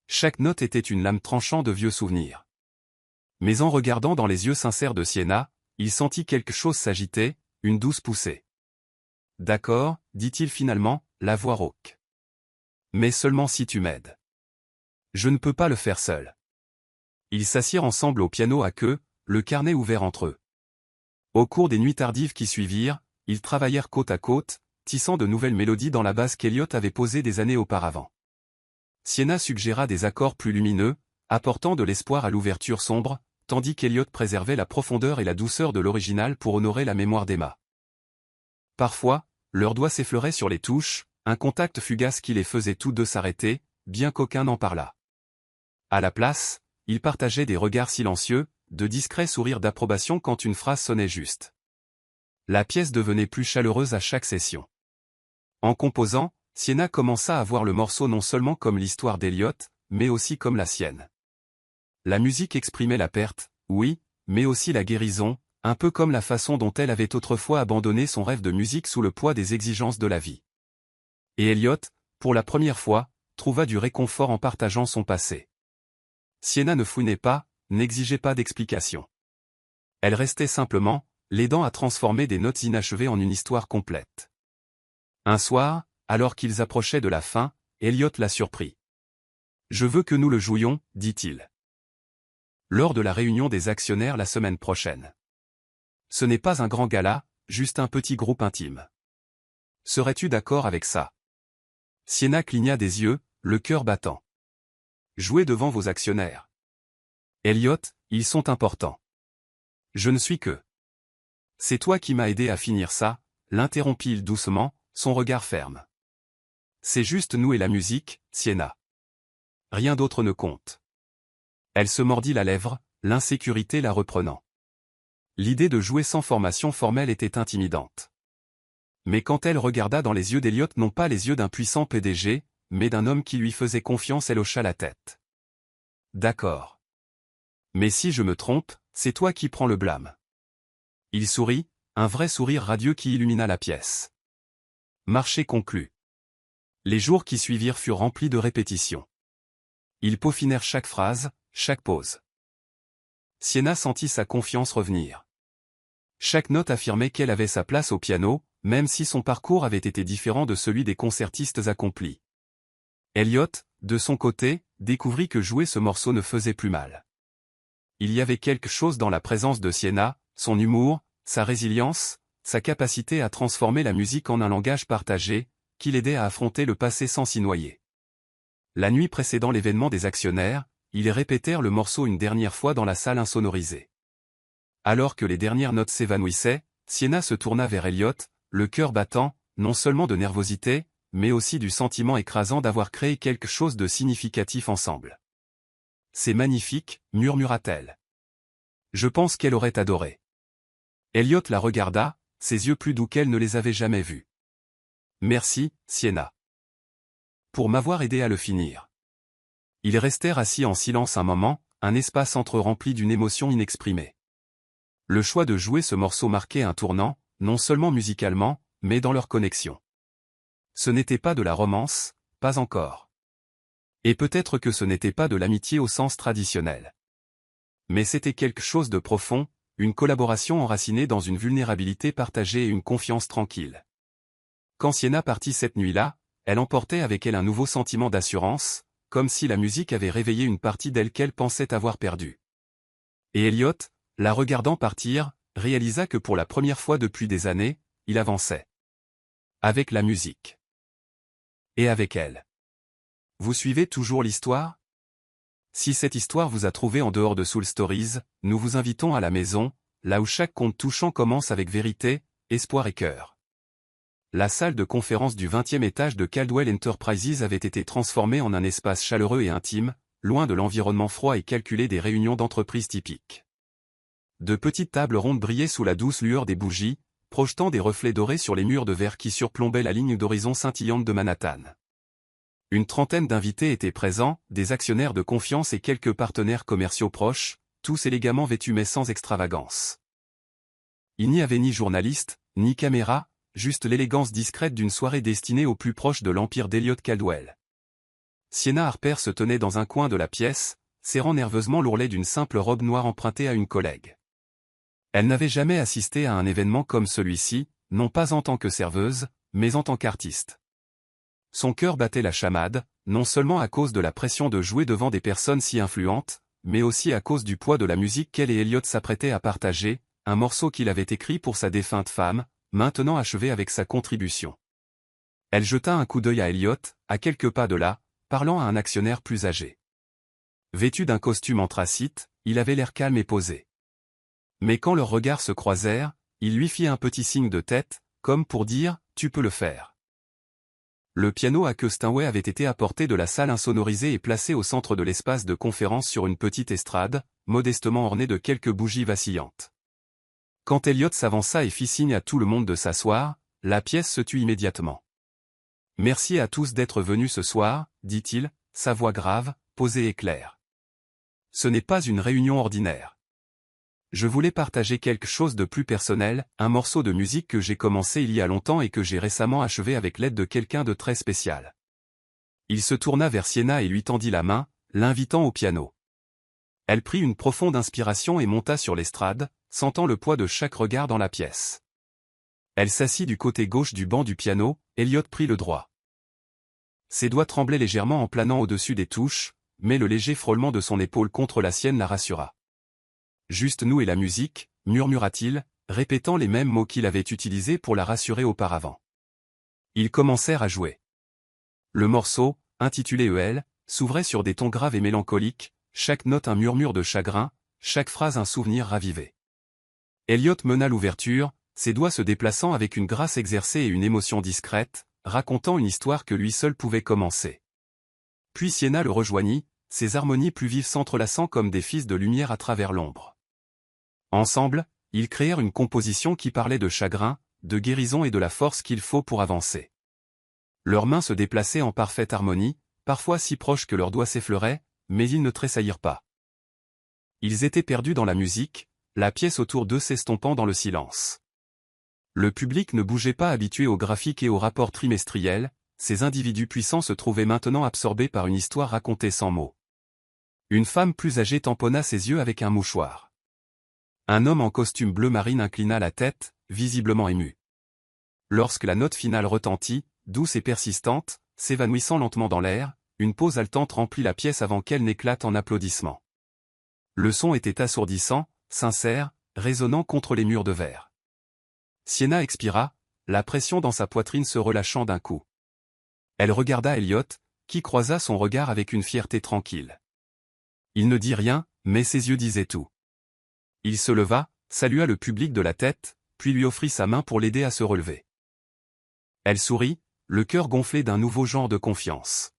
Chaque note était une lame tranchant de vieux souvenirs. Mais en regardant dans les yeux sincères de Sienna, il sentit quelque chose s'agiter, une douce poussée. « D'accord, dit-il finalement, la voix rauque. Mais seulement si tu m'aides. Je ne peux pas le faire seul. » Ils s'assirent ensemble au piano à queue, le carnet ouvert entre eux. Au cours des nuits tardives qui suivirent, ils travaillèrent côte à côte, tissant de nouvelles mélodies dans la base qu'Elliott avait posée des années auparavant. Sienna suggéra des accords plus lumineux, apportant de l'espoir à l'ouverture sombre, tandis qu'Elliott préservait la profondeur et la douceur de l'original pour honorer la mémoire d'Emma. Parfois, leurs doigts s'effleuraient sur les touches, un contact fugace qui les faisait tous deux s'arrêter, bien qu'aucun n'en parlât. À la place, ils partageaient des regards silencieux, de discrets sourires d'approbation quand une phrase sonnait juste. La pièce devenait plus chaleureuse à chaque session. En composant, Sienna commença à voir le morceau non seulement comme l'histoire d'Elliott, mais aussi comme la sienne. La musique exprimait la perte, oui, mais aussi la guérison, un peu comme la façon dont elle avait autrefois abandonné son rêve de musique sous le poids des exigences de la vie. Et Elliott, pour la première fois, trouva du réconfort en partageant son passé. Sienna ne fouinait pas, n'exigeait pas d'explication. Elle restait simplement, l'aidant à transformer des notes inachevées en une histoire complète. Un soir, alors qu'ils approchaient de la fin, Elliott la surprit. « Je veux que nous le jouions, dit-il. Lors de la réunion des actionnaires la semaine prochaine. Ce n'est pas un grand gala, juste un petit groupe intime. Serais-tu d'accord avec ça ?» Sienna cligna des yeux, le cœur battant. « Jouer devant vos actionnaires. Elliott, ils sont importants. Je ne suis que. C'est toi qui m'as aidé à finir ça, l'interrompit-il doucement, son regard ferme. C'est juste nous et la musique, Sienna. Rien d'autre ne compte. Elle se mordit la lèvre, l'insécurité la reprenant. L'idée de jouer sans formation formelle était intimidante. Mais quand elle regarda dans les yeux d'Elliott, non pas les yeux d'un puissant PDG, mais d'un homme qui lui faisait confiance, elle hocha la tête. D'accord. Mais si je me trompe, c'est toi qui prends le blâme. Il sourit, un vrai sourire radieux qui illumina la pièce. Marché conclu. Les jours qui suivirent furent remplis de répétitions. Ils peaufinèrent chaque phrase, chaque pause. Sienna sentit sa confiance revenir. Chaque note affirmait qu'elle avait sa place au piano, même si son parcours avait été différent de celui des concertistes accomplis. Elliott, de son côté, découvrit que jouer ce morceau ne faisait plus mal. Il y avait quelque chose dans la présence de Sienna, son humour, sa résilience, sa capacité à transformer la musique en un langage partagé, qui l'aidait à affronter le passé sans s'y noyer. La nuit précédant l'événement des actionnaires, ils répétèrent le morceau une dernière fois dans la salle insonorisée. Alors que les dernières notes s'évanouissaient, Sienna se tourna vers Elliott, le cœur battant, non seulement de nervosité, mais aussi du sentiment écrasant d'avoir créé quelque chose de significatif ensemble. « C'est magnifique, murmura-t-elle. Je pense qu'elle aurait adoré. » Elliott la regarda, ses yeux plus doux qu'elle ne les avait jamais vus. « Merci, Sienna. Pour m'avoir aidé à le finir. » Ils restèrent assis en silence un moment, un espace entre eux rempli d'une émotion inexprimée. Le choix de jouer ce morceau marquait un tournant, non seulement musicalement, mais dans leur connexion. Ce n'était pas de la romance, pas encore. Et peut-être que ce n'était pas de l'amitié au sens traditionnel. Mais c'était quelque chose de profond, une collaboration enracinée dans une vulnérabilité partagée et une confiance tranquille. Quand Sienna partit cette nuit-là, elle emportait avec elle un nouveau sentiment d'assurance, comme si la musique avait réveillé une partie d'elle qu'elle pensait avoir perdue. Et Elliott, la regardant partir, réalisa que pour la première fois depuis des années, il avançait. Avec la musique. Et avec elle. Vous suivez toujours l'histoire? Si cette histoire vous a trouvé en dehors de Soul Stories, nous vous invitons à la maison, là où chaque conte touchant commence avec vérité, espoir et cœur. La salle de conférence du 20e étage de Caldwell Enterprises avait été transformée en un espace chaleureux et intime, loin de l'environnement froid et calculé des réunions d'entreprise typiques. De petites tables rondes brillaient sous la douce lueur des bougies, projetant des reflets dorés sur les murs de verre qui surplombaient la ligne d'horizon scintillante de Manhattan. Une trentaine d'invités étaient présents, des actionnaires de confiance et quelques partenaires commerciaux proches, tous élégamment vêtus mais sans extravagance. Il n'y avait ni journaliste, ni caméra, juste l'élégance discrète d'une soirée destinée aux plus proches de l'empire d'Elliott Caldwell. Sienna Harper se tenait dans un coin de la pièce, serrant nerveusement l'ourlet d'une simple robe noire empruntée à une collègue. Elle n'avait jamais assisté à un événement comme celui-ci, non pas en tant que serveuse, mais en tant qu'artiste. Son cœur battait la chamade, non seulement à cause de la pression de jouer devant des personnes si influentes, mais aussi à cause du poids de la musique qu'elle et Elliot s'apprêtaient à partager, un morceau qu'il avait écrit pour sa défunte femme, maintenant achevé avec sa contribution. Elle jeta un coup d'œil à Elliot, à quelques pas de là, parlant à un actionnaire plus âgé. Vêtu d'un costume anthracite, il avait l'air calme et posé. Mais quand leurs regards se croisèrent, il lui fit un petit signe de tête, comme pour dire « tu peux le faire ». Le piano à queue Steinway avait été apporté de la salle insonorisée et placé au centre de l'espace de conférence sur une petite estrade, modestement ornée de quelques bougies vacillantes. Quand Elliot s'avança et fit signe à tout le monde de s'asseoir, la pièce se tut immédiatement. « Merci à tous d'être venus ce soir, dit-il, sa voix grave, posée et claire. Ce n'est pas une réunion ordinaire. Je voulais partager quelque chose de plus personnel, un morceau de musique que j'ai commencé il y a longtemps et que j'ai récemment achevé avec l'aide de quelqu'un de très spécial. » Il se tourna vers Sienna et lui tendit la main, l'invitant au piano. Elle prit une profonde inspiration et monta sur l'estrade, sentant le poids de chaque regard dans la pièce. Elle s'assit du côté gauche du banc du piano, Elliot prit le droit. Ses doigts tremblaient légèrement en planant au-dessus des touches, mais le léger frôlement de son épaule contre la sienne la rassura. « Juste nous et la musique », murmura-t-il, répétant les mêmes mots qu'il avait utilisés pour la rassurer auparavant. Ils commencèrent à jouer. Le morceau, intitulé EL, s'ouvrait sur des tons graves et mélancoliques, chaque note un murmure de chagrin, chaque phrase un souvenir ravivé. Elliot mena l'ouverture, ses doigts se déplaçant avec une grâce exercée et une émotion discrète, racontant une histoire que lui seul pouvait commencer. Puis Sienna le rejoignit, ses harmonies plus vives s'entrelaçant comme des fils de lumière à travers l'ombre. Ensemble, ils créèrent une composition qui parlait de chagrin, de guérison et de la force qu'il faut pour avancer. Leurs mains se déplaçaient en parfaite harmonie, parfois si proches que leurs doigts s'effleuraient, mais ils ne tressaillirent pas. Ils étaient perdus dans la musique, la pièce autour d'eux s'estompant dans le silence. Le public ne bougeait pas habitué aux graphiques et aux rapports trimestriels, ces individus puissants se trouvaient maintenant absorbés par une histoire racontée sans mots. Une femme plus âgée tamponna ses yeux avec un mouchoir. Un homme en costume bleu marine inclina la tête, visiblement ému. Lorsque la note finale retentit, douce et persistante, s'évanouissant lentement dans l'air, une pause haletante remplit la pièce avant qu'elle n'éclate en applaudissements. Le son était assourdissant, sincère, résonnant contre les murs de verre. Sienna expira, la pression dans sa poitrine se relâchant d'un coup. Elle regarda Elliot, qui croisa son regard avec une fierté tranquille. Il ne dit rien, mais ses yeux disaient tout. Il se leva, salua le public de la tête, puis lui offrit sa main pour l'aider à se relever. Elle sourit, le cœur gonflé d'un nouveau genre de confiance.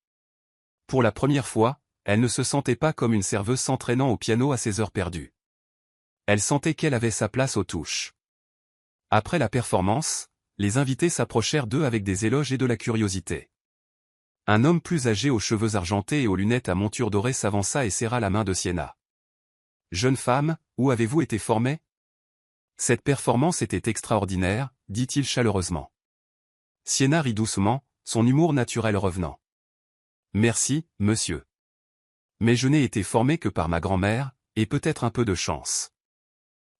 Pour la première fois, elle ne se sentait pas comme une serveuse s'entraînant au piano à ses heures perdues. Elle sentait qu'elle avait sa place aux touches. Après la performance, les invités s'approchèrent d'eux avec des éloges et de la curiosité. Un homme plus âgé aux cheveux argentés et aux lunettes à monture dorée s'avança et serra la main de Sienna. « Jeune femme, où avez-vous été formée ? Cette performance était extraordinaire, dit-il chaleureusement. Sienna rit doucement, son humour naturel revenant. « Merci, monsieur. Mais je n'ai été formée que par ma grand-mère, et peut-être un peu de chance. »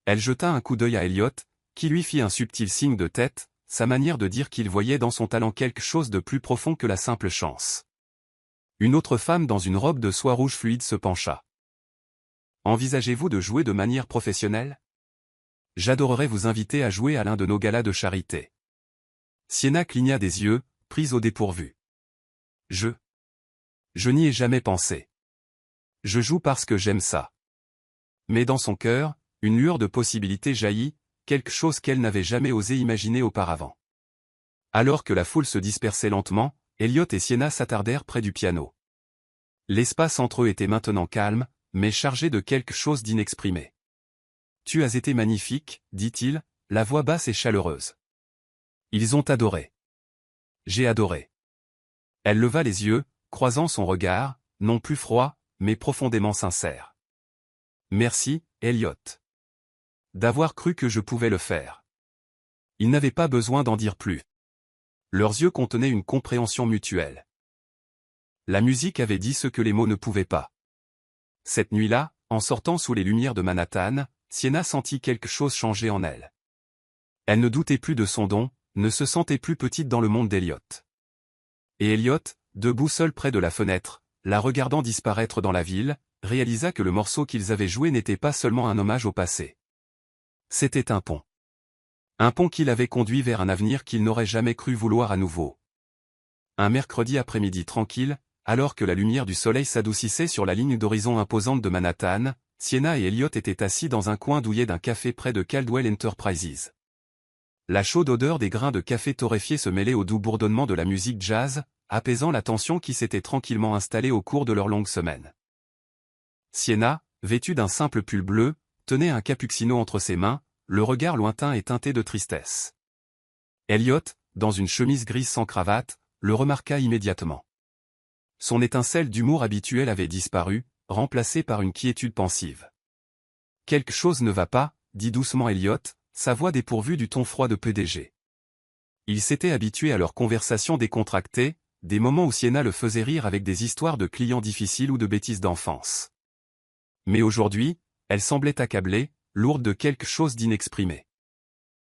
Elle jeta un coup d'œil à Elliot, qui lui fit un subtil signe de tête, sa manière de dire qu'il voyait dans son talent quelque chose de plus profond que la simple chance. Une autre femme dans une robe de soie rouge fluide se pencha. « Envisagez-vous de jouer de manière professionnelle ? J'adorerais vous inviter à jouer à l'un de nos galas de charité. » Sienna cligna des yeux, prise au dépourvu. « Je n'y ai jamais pensé. Je joue parce que j'aime ça. » Mais dans son cœur, une lueur de possibilité jaillit, quelque chose qu'elle n'avait jamais osé imaginer auparavant. Alors que la foule se dispersait lentement, Elliot et Sienna s'attardèrent près du piano. L'espace entre eux était maintenant calme, mais chargé de quelque chose d'inexprimé. « Tu as été magnifique, dit-il, la voix basse et chaleureuse. Ils ont adoré. J'ai adoré. » Elle leva les yeux, croisant son regard, non plus froid, mais profondément sincère. « Merci, Elliot. D'avoir cru que je pouvais le faire. » Ils n'avaient pas besoin d'en dire plus. Leurs yeux contenaient une compréhension mutuelle. La musique avait dit ce que les mots ne pouvaient pas. Cette nuit-là, en sortant sous les lumières de Manhattan, Sienna sentit quelque chose changer en elle. Elle ne doutait plus de son don, ne se sentait plus petite dans le monde d'Elliot. Et Elliot, debout seul près de la fenêtre, la regardant disparaître dans la ville, réalisa que le morceau qu'ils avaient joué n'était pas seulement un hommage au passé. C'était un pont. Un pont qui l'avait conduit vers un avenir qu'il n'aurait jamais cru vouloir à nouveau. Un mercredi après-midi tranquille, alors que la lumière du soleil s'adoucissait sur la ligne d'horizon imposante de Manhattan, Sienna et Elliot étaient assis dans un coin douillet d'un café près de Caldwell Enterprises. La chaude odeur des grains de café torréfié se mêlait au doux bourdonnement de la musique jazz, apaisant la tension qui s'était tranquillement installée au cours de leur longue semaine. Sienna, vêtue d'un simple pull bleu, tenait un cappuccino entre ses mains, le regard lointain et teinté de tristesse. Elliot, dans une chemise grise sans cravate, le remarqua immédiatement. Son étincelle d'humour habituelle avait disparu, remplacée par une quiétude pensive. « Quelque chose ne va pas », dit doucement Elliot, sa voix dépourvue du ton froid de PDG. Il s'était habitué à leurs conversations décontractées, des moments où Sienna le faisait rire avec des histoires de clients difficiles ou de bêtises d'enfance. Mais aujourd'hui, elle semblait accablée, lourde de quelque chose d'inexprimé.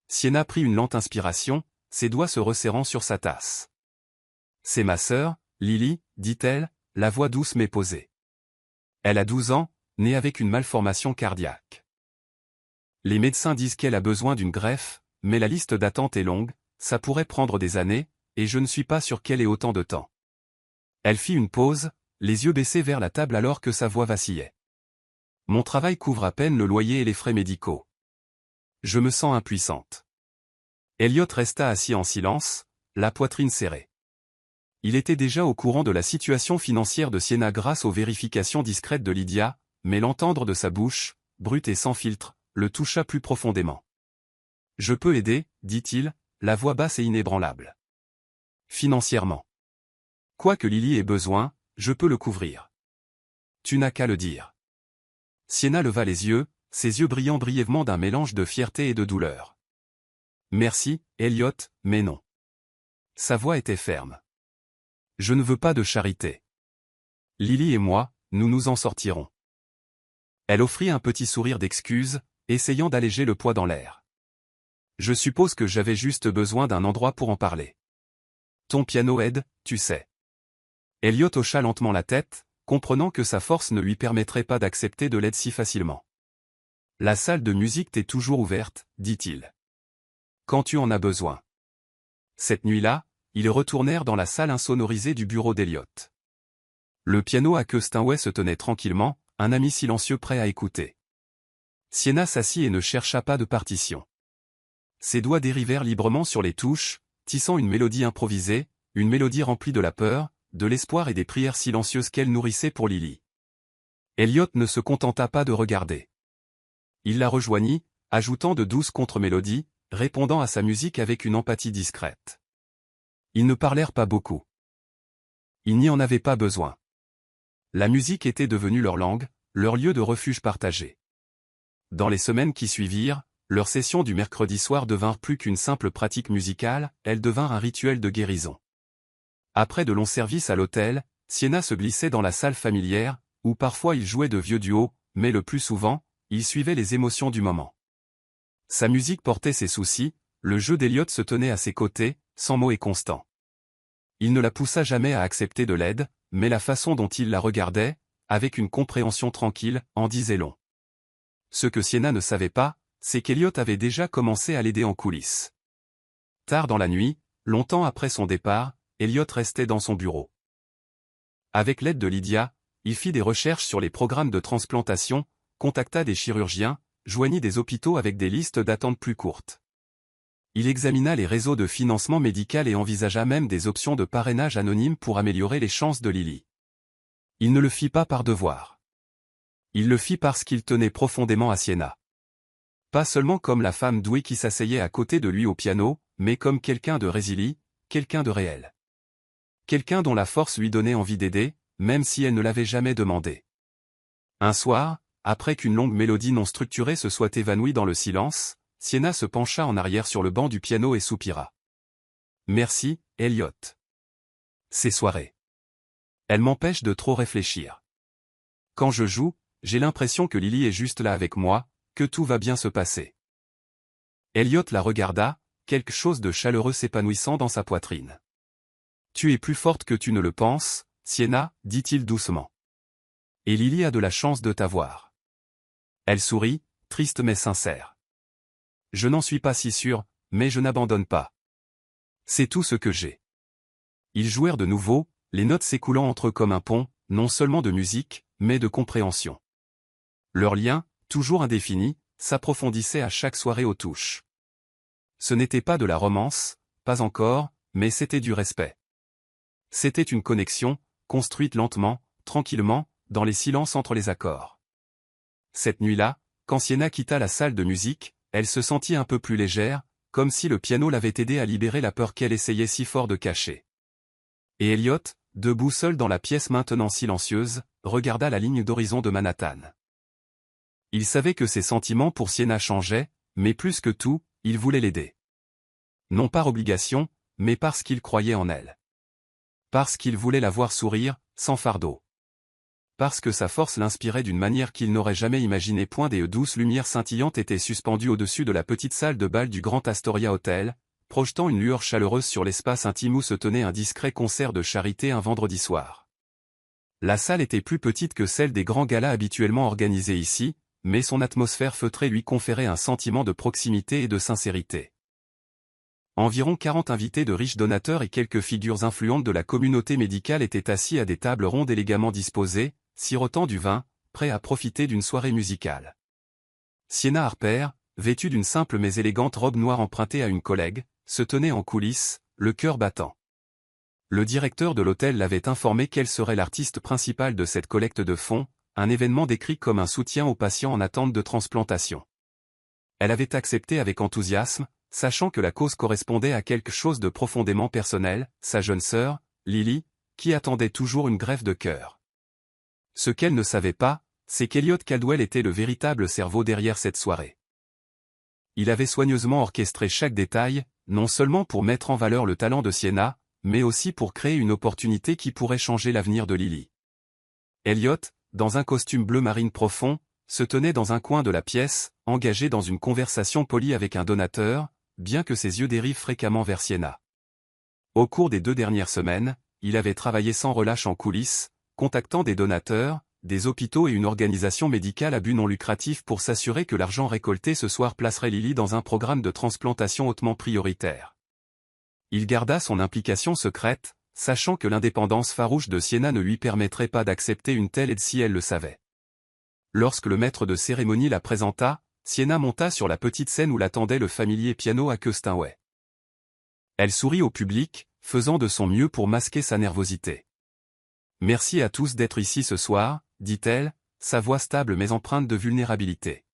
Sienna prit une lente inspiration, ses doigts se resserrant sur sa tasse. « C'est ma sœur, Lily, dit-elle, la voix douce mais posée. Elle a 12 ans, née avec une malformation cardiaque. Les médecins disent qu'elle a besoin d'une greffe, mais la liste d'attente est longue, ça pourrait prendre des années, et je ne suis pas sûr qu'elle ait autant de temps. » Elle fit une pause, les yeux baissés vers la table alors que sa voix vacillait. « Mon travail couvre à peine le loyer et les frais médicaux. Je me sens impuissante. » Elliot resta assis en silence, la poitrine serrée. Il était déjà au courant de la situation financière de Sienna grâce aux vérifications discrètes de Lydia, mais l'entendre de sa bouche, brute et sans filtre, le toucha plus profondément. « Je peux aider, dit-il, la voix basse et inébranlable. Financièrement. Quoi que Lily ait besoin, je peux le couvrir. Tu n'as qu'à le dire. » Sienna leva les yeux, ses yeux brillant brièvement d'un mélange de fierté et de douleur. « Merci, Elliot, mais non. » Sa voix était ferme. « Je ne veux pas de charité. Lily et moi, nous nous en sortirons. » Elle offrit un petit sourire d'excuse, essayant d'alléger le poids dans l'air. « Je suppose que j'avais juste besoin d'un endroit pour en parler. Ton piano aide, tu sais. » Elliot hocha lentement la tête, comprenant que sa force ne lui permettrait pas d'accepter de l'aide si facilement. « La salle de musique t'est toujours ouverte, dit-il. Quand tu en as besoin. » Cette nuit-là, ils retournèrent dans la salle insonorisée du bureau d'Elliot. Le piano à queue Steinway se tenait tranquillement, un ami silencieux prêt à écouter. Sienna s'assit et ne chercha pas de partition. Ses doigts dérivèrent librement sur les touches, tissant une mélodie improvisée, une mélodie remplie de la peur, de l'espoir et des prières silencieuses qu'elle nourrissait pour Lily. Elliot ne se contenta pas de regarder. Il la rejoignit, ajoutant de douces contre-mélodies, répondant à sa musique avec une empathie discrète. Ils ne parlèrent pas beaucoup. Il n'y en avait pas besoin. La musique était devenue leur langue, leur lieu de refuge partagé. Dans les semaines qui suivirent, leurs sessions du mercredi soir devinrent plus qu'une simple pratique musicale, elles devinrent un rituel de guérison. Après de longs services à l'hôtel, Sienna se glissait dans la salle familière, où parfois il jouait de vieux duos, mais le plus souvent, il suivait les émotions du moment. Sa musique portait ses soucis, le jeu d'Elliot se tenait à ses côtés, sans mots et constant. Il ne la poussa jamais à accepter de l'aide, mais la façon dont il la regardait, avec une compréhension tranquille, en disait long. Ce que Sienna ne savait pas, c'est qu'Elliot avait déjà commencé à l'aider en coulisses. Tard dans la nuit, longtemps après son départ, Elliot restait dans son bureau. Avec l'aide de Lydia, il fit des recherches sur les programmes de transplantation, contacta des chirurgiens, joignit des hôpitaux avec des listes d'attente plus courtes. Il examina les réseaux de financement médical et envisagea même des options de parrainage anonyme pour améliorer les chances de Lily. Il ne le fit pas par devoir. Il le fit parce qu'il tenait profondément à Sienna. Pas seulement comme la femme douée qui s'asseyait à côté de lui au piano, mais comme quelqu'un de résilient, quelqu'un de réel. Quelqu'un dont la force lui donnait envie d'aider, même si elle ne l'avait jamais demandé. Un soir, après qu'une longue mélodie non structurée se soit évanouie dans le silence, Sienna se pencha en arrière sur le banc du piano et soupira. « Merci, Elliot. Ces soirées. Elles m'empêchent de trop réfléchir. Quand je joue, j'ai l'impression que Lily est juste là avec moi, que tout va bien se passer. Elliot la regarda, quelque chose de chaleureux s'épanouissant dans sa poitrine. Tu es plus forte que tu ne le penses, Sienna, dit-il doucement. Et Lily a de la chance de t'avoir. Elle sourit, triste mais sincère. Je n'en suis pas si sûr, mais je n'abandonne pas. C'est tout ce que j'ai. Ils jouèrent de nouveau, les notes s'écoulant entre eux comme un pont, non seulement de musique, mais de compréhension. Leur lien, toujours indéfini, s'approfondissait à chaque soirée aux touches. Ce n'était pas de la romance, pas encore, mais c'était du respect. C'était une connexion, construite lentement, tranquillement, dans les silences entre les accords. Cette nuit-là, quand Sienna quitta la salle de musique, elle se sentit un peu plus légère, comme si le piano l'avait aidée à libérer la peur qu'elle essayait si fort de cacher. Et Elliot, debout seul dans la pièce maintenant silencieuse, regarda la ligne d'horizon de Manhattan. Il savait que ses sentiments pour Sienna changeaient, mais plus que tout, il voulait l'aider. Non par obligation, mais parce qu'il croyait en elle. Parce qu'il voulait la voir sourire, sans fardeau. Parce que sa force l'inspirait d'une manière qu'il n'aurait jamais imaginée. Des douces lumières scintillantes étaient suspendues au-dessus de la petite salle de bal du Grand Astoria Hotel, projetant une lueur chaleureuse sur l'espace intime où se tenait un discret concert de charité un vendredi soir. La salle était plus petite que celle des grands galas habituellement organisés ici, mais son atmosphère feutrée lui conférait un sentiment de proximité et de sincérité. Environ 40 invités de riches donateurs et quelques figures influentes de la communauté médicale étaient assis à des tables rondes élégamment disposées, sirotant du vin, prêts à profiter d'une soirée musicale. Sienna Harper, vêtue d'une simple mais élégante robe noire empruntée à une collègue, se tenait en coulisses, le cœur battant. Le directeur de l'hôtel l'avait informé qu'elle serait l'artiste principale de cette collecte de fonds, un événement décrit comme un soutien aux patients en attente de transplantation. Elle avait accepté avec enthousiasme, sachant que la cause correspondait à quelque chose de profondément personnel, sa jeune sœur, Lily, qui attendait toujours une greffe de cœur. Ce qu'elle ne savait pas, c'est qu'Elliot Caldwell était le véritable cerveau derrière cette soirée. Il avait soigneusement orchestré chaque détail, non seulement pour mettre en valeur le talent de Sienna, mais aussi pour créer une opportunité qui pourrait changer l'avenir de Lily. Elliot, dans un costume bleu marine profond, se tenait dans un coin de la pièce, engagé dans une conversation polie avec un donateur, bien que ses yeux dérivent fréquemment vers Sienna. Au cours des 2 dernières semaines, il avait travaillé sans relâche en coulisses, contactant des donateurs, des hôpitaux et une organisation médicale à but non lucratif pour s'assurer que l'argent récolté ce soir placerait Lily dans un programme de transplantation hautement prioritaire. Il garda son implication secrète, sachant que l'indépendance farouche de Sienna ne lui permettrait pas d'accepter une telle aide si elle le savait. Lorsque le maître de cérémonie la présenta, Sienna monta sur la petite scène où l'attendait le familier piano à queue Steinway. Elle sourit au public, faisant de son mieux pour masquer sa nervosité. « Merci à tous d'être ici ce soir », dit-elle, sa voix stable mais empreinte de vulnérabilité.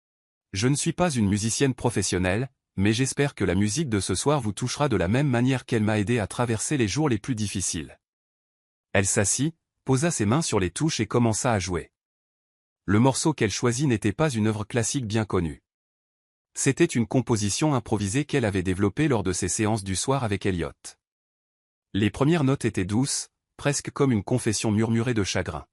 « Je ne suis pas une musicienne professionnelle, mais j'espère que la musique de ce soir vous touchera de la même manière qu'elle m'a aidé à traverser les jours les plus difficiles. » Elle s'assit, posa ses mains sur les touches et commença à jouer. Le morceau qu'elle choisit n'était pas une œuvre classique bien connue. C'était une composition improvisée qu'elle avait développée lors de ses séances du soir avec Elliot. Les premières notes étaient douces, presque comme une confession murmurée de chagrin.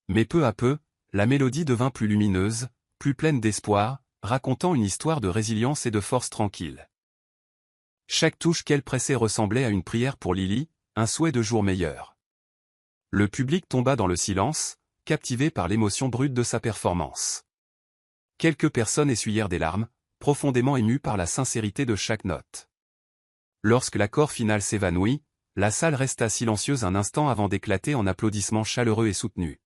Mais peu à peu, la mélodie devint plus lumineuse, plus pleine d'espoir, racontant une histoire de résilience et de force tranquille. Chaque touche qu'elle pressait ressemblait à une prière pour Lily, un souhait de jour meilleur. Le public tomba dans le silence, captivé par l'émotion brute de sa performance. Quelques personnes essuyèrent des larmes, profondément émues par la sincérité de chaque note. Lorsque l'accord final s'évanouit, la salle resta silencieuse un instant avant d'éclater en applaudissements chaleureux et soutenus.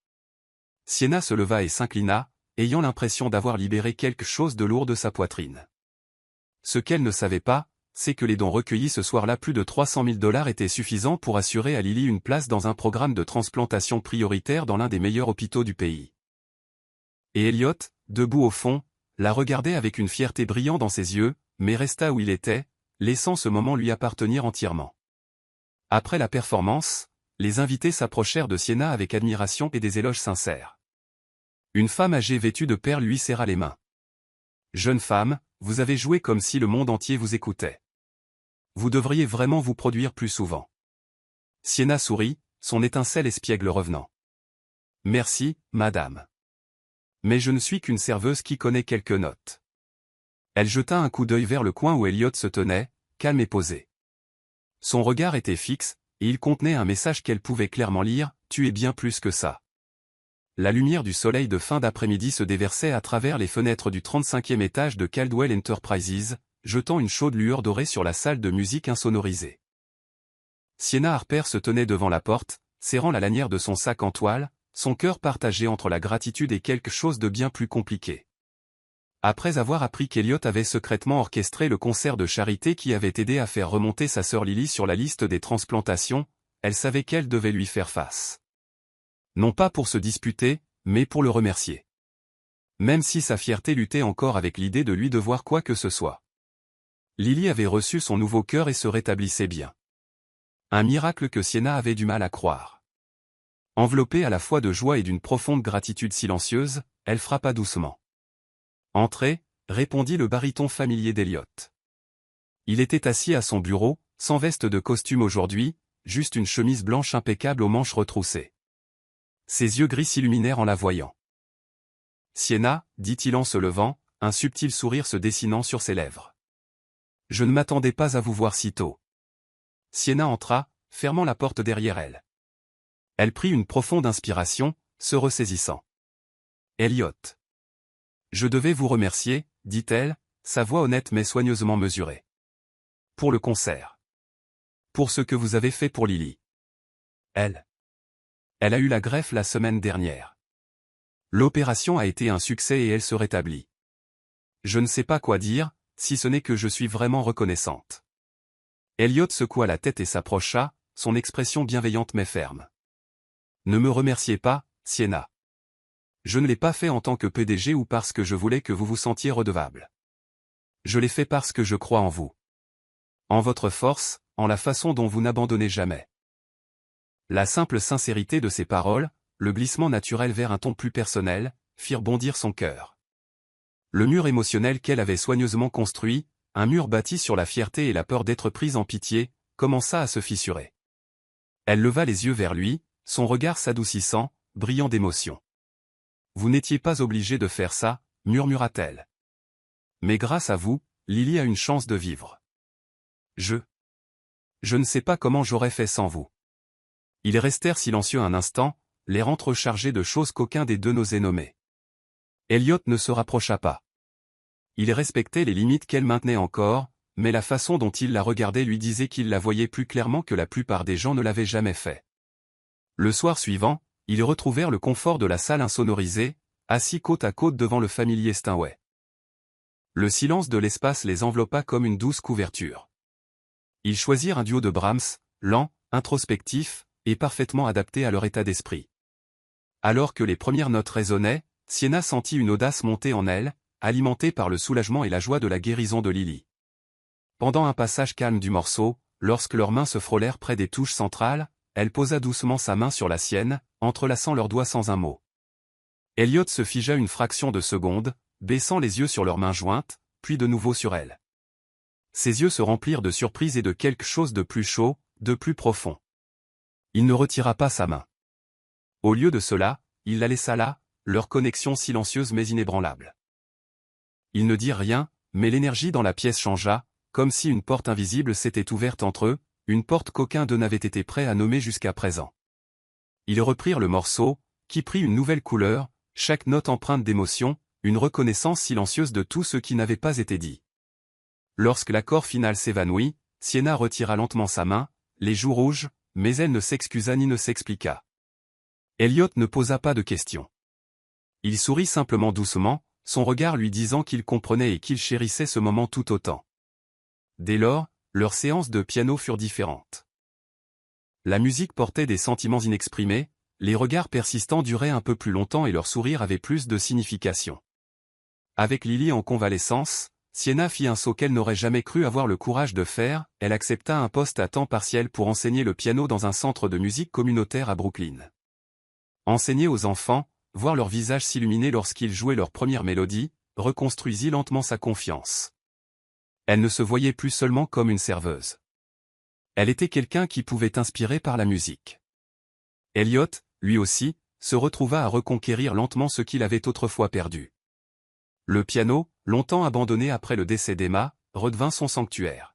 Sienna se leva et s'inclina, ayant l'impression d'avoir libéré quelque chose de lourd de sa poitrine. Ce qu'elle ne savait pas, c'est que les dons recueillis ce soir-là, plus de 300 000 $, étaient suffisants pour assurer à Lily une place dans un programme de transplantation prioritaire dans l'un des meilleurs hôpitaux du pays. Et Elliot, debout au fond, la regardait avec une fierté brillant dans ses yeux, mais resta où il était, laissant ce moment lui appartenir entièrement. Après la performance, les invités s'approchèrent de Sienna avec admiration et des éloges sincères. Une femme âgée vêtue de perles lui serra les mains. « Jeune femme, vous avez joué comme si le monde entier vous écoutait. Vous devriez vraiment vous produire plus souvent. » Sienna sourit, son étincelle espiègle revenant. « Merci, madame. Mais je ne suis qu'une serveuse qui connaît quelques notes. Elle jeta un coup d'œil vers le coin où Elliot se tenait, calme et posé. Son regard était fixe, et il contenait un message qu'elle pouvait clairement lire, « Tu es bien plus que ça ». La lumière du soleil de fin d'après-midi se déversait à travers les fenêtres du 35e étage de Caldwell Enterprises, jetant une chaude lueur dorée sur la salle de musique insonorisée. Sienna Harper se tenait devant la porte, serrant la lanière de son sac en toile, son cœur partagé entre la gratitude et quelque chose de bien plus compliqué. Après avoir appris qu'Elliot avait secrètement orchestré le concert de charité qui avait aidé à faire remonter sa sœur Lily sur la liste des transplantations, elle savait qu'elle devait lui faire face. Non pas pour se disputer, mais pour le remercier. Même si sa fierté luttait encore avec l'idée de lui devoir quoi que ce soit. Lily avait reçu son nouveau cœur et se rétablissait bien. Un miracle que Sienna avait du mal à croire. Enveloppée à la fois de joie et d'une profonde gratitude silencieuse, elle frappa doucement. « Entrez », répondit le baryton familier d'Elliot. Il était assis à son bureau, sans veste de costume aujourd'hui, juste une chemise blanche impeccable aux manches retroussées. Ses yeux gris s'illuminèrent en la voyant. « Sienna », dit-il en se levant, un subtil sourire se dessinant sur ses lèvres. « Je ne m'attendais pas à vous voir si tôt. » Sienna entra, fermant la porte derrière elle. Elle prit une profonde inspiration, se ressaisissant. « Elliot. Je devais vous remercier, dit-elle, sa voix honnête mais soigneusement mesurée. Pour le concert. Pour ce que vous avez fait pour Lily. Elle a eu la greffe la semaine dernière. L'opération a été un succès et elle se rétablit. Je ne sais pas quoi dire, si ce n'est que je suis vraiment reconnaissante. Elliot secoua la tête et s'approcha, son expression bienveillante mais ferme. Ne me remerciez pas, Sienna. Je ne l'ai pas fait en tant que PDG ou parce que je voulais que vous vous sentiez redevable. Je l'ai fait parce que je crois en vous. En votre force, en la façon dont vous n'abandonnez jamais. La simple sincérité de ses paroles, le glissement naturel vers un ton plus personnel, firent bondir son cœur. Le mur émotionnel qu'elle avait soigneusement construit, un mur bâti sur la fierté et la peur d'être prise en pitié, commença à se fissurer. Elle leva les yeux vers lui, son regard s'adoucissant, brillant d'émotion. « Vous n'étiez pas obligé de faire ça, murmura-t-elle. Mais grâce à vous, Lily a une chance de vivre. Je ne sais pas comment j'aurais fait sans vous. » Ils restèrent silencieux un instant, l'air entrechargé de choses qu'aucun des deux n'osait nommer. Elliot ne se rapprocha pas. Il respectait les limites qu'elle maintenait encore, mais la façon dont il la regardait lui disait qu'il la voyait plus clairement que la plupart des gens ne l'avaient jamais fait. Le soir suivant, ils retrouvèrent le confort de la salle insonorisée, assis côte à côte devant le familier Steinway. Le silence de l'espace les enveloppa comme une douce couverture. Ils choisirent un duo de Brahms, lent, introspectif, et parfaitement adapté à leur état d'esprit. Alors que les premières notes résonnaient, Sienna sentit une audace monter en elle, alimentée par le soulagement et la joie de la guérison de Lily. Pendant un passage calme du morceau, lorsque leurs mains se frôlèrent près des touches centrales, elle posa doucement sa main sur la sienne, entrelaçant leurs doigts sans un mot. Elliot se figea une fraction de seconde, baissant les yeux sur leurs mains jointes, puis de nouveau sur elle. Ses yeux se remplirent de surprise et de quelque chose de plus chaud, de plus profond. Il ne retira pas sa main. Au lieu de cela, il la laissa là, leur connexion silencieuse mais inébranlable. Ils ne dirent rien, mais l'énergie dans la pièce changea, comme si une porte invisible s'était ouverte entre eux, une porte qu'aucun d'eux n'avait été prêt à nommer jusqu'à présent. Ils reprirent le morceau, qui prit une nouvelle couleur, chaque note empreinte d'émotion, une reconnaissance silencieuse de tout ce qui n'avait pas été dit. Lorsque l'accord final s'évanouit, Sienna retira lentement sa main, les joues rouges, mais elle ne s'excusa ni ne s'expliqua. Elliot ne posa pas de questions. Il sourit simplement doucement, son regard lui disant qu'il comprenait et qu'il chérissait ce moment tout autant. Dès lors, leurs séances de piano furent différentes. La musique portait des sentiments inexprimés, les regards persistants duraient un peu plus longtemps et leur sourire avait plus de signification. Avec Lily en convalescence, Sienna fit un saut qu'elle n'aurait jamais cru avoir le courage de faire, elle accepta un poste à temps partiel pour enseigner le piano dans un centre de musique communautaire à Brooklyn. Enseigner aux enfants, voir leur visage s'illuminer lorsqu'ils jouaient leur première mélodie, reconstruisit lentement sa confiance. Elle ne se voyait plus seulement comme une serveuse. Elle était quelqu'un qui pouvait inspirer par la musique. Elliot, lui aussi, se retrouva à reconquérir lentement ce qu'il avait autrefois perdu. Le piano, longtemps abandonné après le décès d'Emma, redevint son sanctuaire.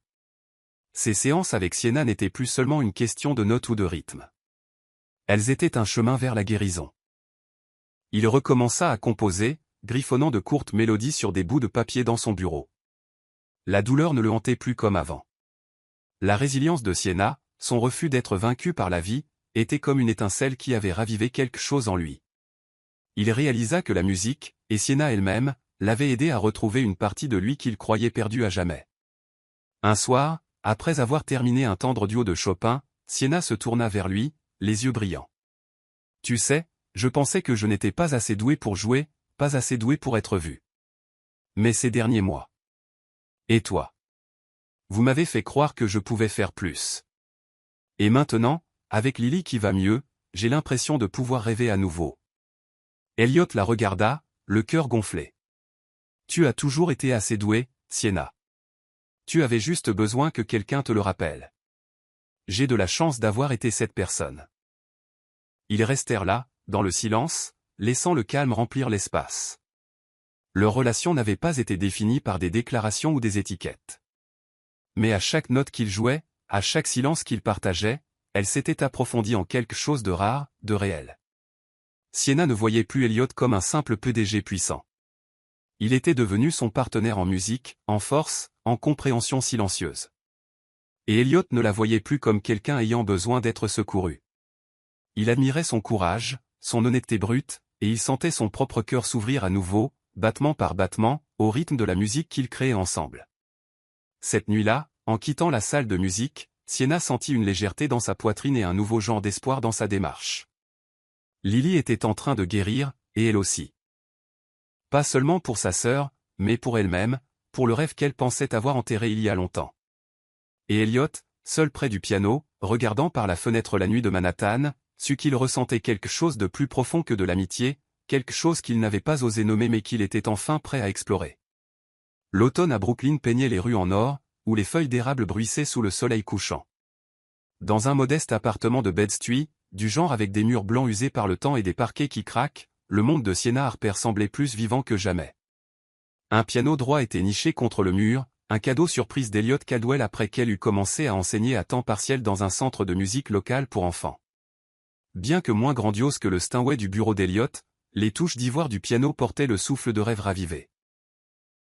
Ses séances avec Sienna n'étaient plus seulement une question de notes ou de rythme. Elles étaient un chemin vers la guérison. Il recommença à composer, griffonnant de courtes mélodies sur des bouts de papier dans son bureau. La douleur ne le hantait plus comme avant. La résilience de Sienna, son refus d'être vaincu par la vie, était comme une étincelle qui avait ravivé quelque chose en lui. Il réalisa que la musique, et Sienna elle-même, l'avaient aidé à retrouver une partie de lui qu'il croyait perdue à jamais. Un soir, après avoir terminé un tendre duo de Chopin, Sienna se tourna vers lui, les yeux brillants. « Tu sais, je pensais que je n'étais pas assez doué pour jouer, pas assez doué pour être vu. Mais ces derniers mois. Et toi? Vous m'avez fait croire que je pouvais faire plus. Et maintenant, avec Lily qui va mieux, j'ai l'impression de pouvoir rêver à nouveau. » Elliot la regarda, le cœur gonflé. « Tu as toujours été assez doué, Sienna. Tu avais juste besoin que quelqu'un te le rappelle. J'ai de la chance d'avoir été cette personne. » Ils restèrent là, dans le silence, laissant le calme remplir l'espace. Leur relation n'avait pas été définie par des déclarations ou des étiquettes. Mais à chaque note qu'ils jouaient, à chaque silence qu'ils partageaient, elle s'était approfondie en quelque chose de rare, de réel. Sienna ne voyait plus Elliot comme un simple PDG puissant. Il était devenu son partenaire en musique, en force, en compréhension silencieuse. Et Elliot ne la voyait plus comme quelqu'un ayant besoin d'être secouru. Il admirait son courage, son honnêteté brute, et il sentait son propre cœur s'ouvrir à nouveau, battement par battement, au rythme de la musique qu'ils créaient ensemble. Cette nuit-là, en quittant la salle de musique, Sienna sentit une légèreté dans sa poitrine et un nouveau genre d'espoir dans sa démarche. Lily était en train de guérir, et elle aussi. Pas seulement pour sa sœur, mais pour elle-même, pour le rêve qu'elle pensait avoir enterré il y a longtemps. Et Elliot, seul près du piano, regardant par la fenêtre la nuit de Manhattan, sut qu'il ressentait quelque chose de plus profond que de l'amitié, quelque chose qu'il n'avait pas osé nommer mais qu'il était enfin prêt à explorer. L'automne à Brooklyn peignait les rues en or, où les feuilles d'érable bruissaient sous le soleil couchant. Dans un modeste appartement de Bed-Stuy, du genre avec des murs blancs usés par le temps et des parquets qui craquent, le monde de Sienna Harper semblait plus vivant que jamais. Un piano droit était niché contre le mur, un cadeau surprise d'Elliot Caldwell après qu'elle eut commencé à enseigner à temps partiel dans un centre de musique local pour enfants. Bien que moins grandiose que le Steinway du bureau d'Elliot, les touches d'ivoire du piano portaient le souffle de rêve ravivé.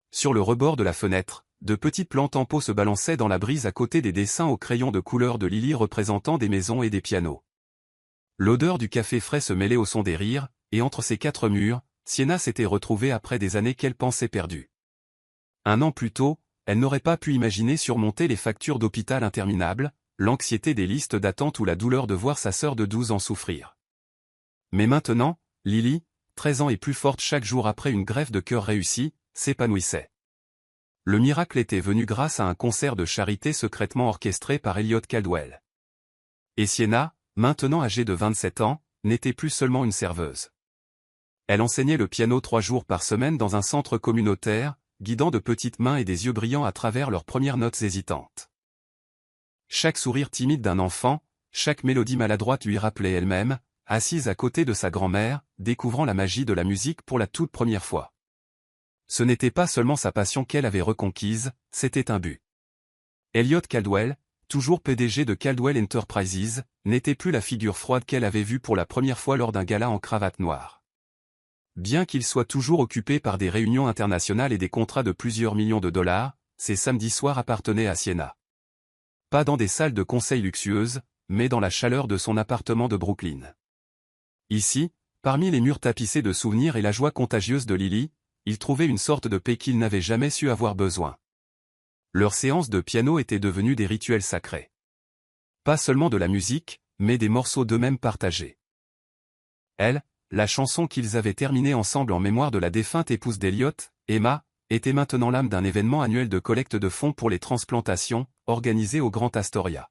Sur le rebord de la fenêtre, de petites plantes en pot se balançaient dans la brise à côté des dessins au crayon de couleur de Lily représentant des maisons et des pianos. L'odeur du café frais se mêlait au son des rires, et entre ces quatre murs, Sienna s'était retrouvée après des années qu'elle pensait perdues. Un an plus tôt, elle n'aurait pas pu imaginer surmonter les factures d'hôpital interminables, l'anxiété des listes d'attente ou la douleur de voir sa sœur de 12 ans souffrir. Mais maintenant, Lily, 13 ans et plus forte chaque jour après une greffe de cœur réussie, s'épanouissait. Le miracle était venu grâce à un concert de charité secrètement orchestré par Elliot Caldwell. Et Sienna, maintenant âgée de 27 ans, n'était plus seulement une serveuse. Elle enseignait le piano 3 jours par semaine dans un centre communautaire, guidant de petites mains et des yeux brillants à travers leurs premières notes hésitantes. Chaque sourire timide d'un enfant, chaque mélodie maladroite lui rappelait elle-même, assise à côté de sa grand-mère, découvrant la magie de la musique pour la toute première fois. Ce n'était pas seulement sa passion qu'elle avait reconquise, c'était un but. Elliot Caldwell, toujours PDG de Caldwell Enterprises, n'était plus la figure froide qu'elle avait vue pour la première fois lors d'un gala en cravate noire. Bien qu'il soit toujours occupé par des réunions internationales et des contrats de plusieurs millions de dollars, ses samedis soirs appartenaient à Sienna. Pas dans des salles de conseil luxueuses, mais dans la chaleur de son appartement de Brooklyn. Ici, parmi les murs tapissés de souvenirs et la joie contagieuse de Lily, il trouvait une sorte de paix qu'il n'avait jamais su avoir besoin. Leurs séances de piano étaient devenues des rituels sacrés. Pas seulement de la musique, mais des morceaux d'eux-mêmes partagés. Elle, la chanson qu'ils avaient terminée ensemble en mémoire de la défunte épouse d'Elliot, Emma, était maintenant l'âme d'un événement annuel de collecte de fonds pour les transplantations, organisé au Grand Astoria.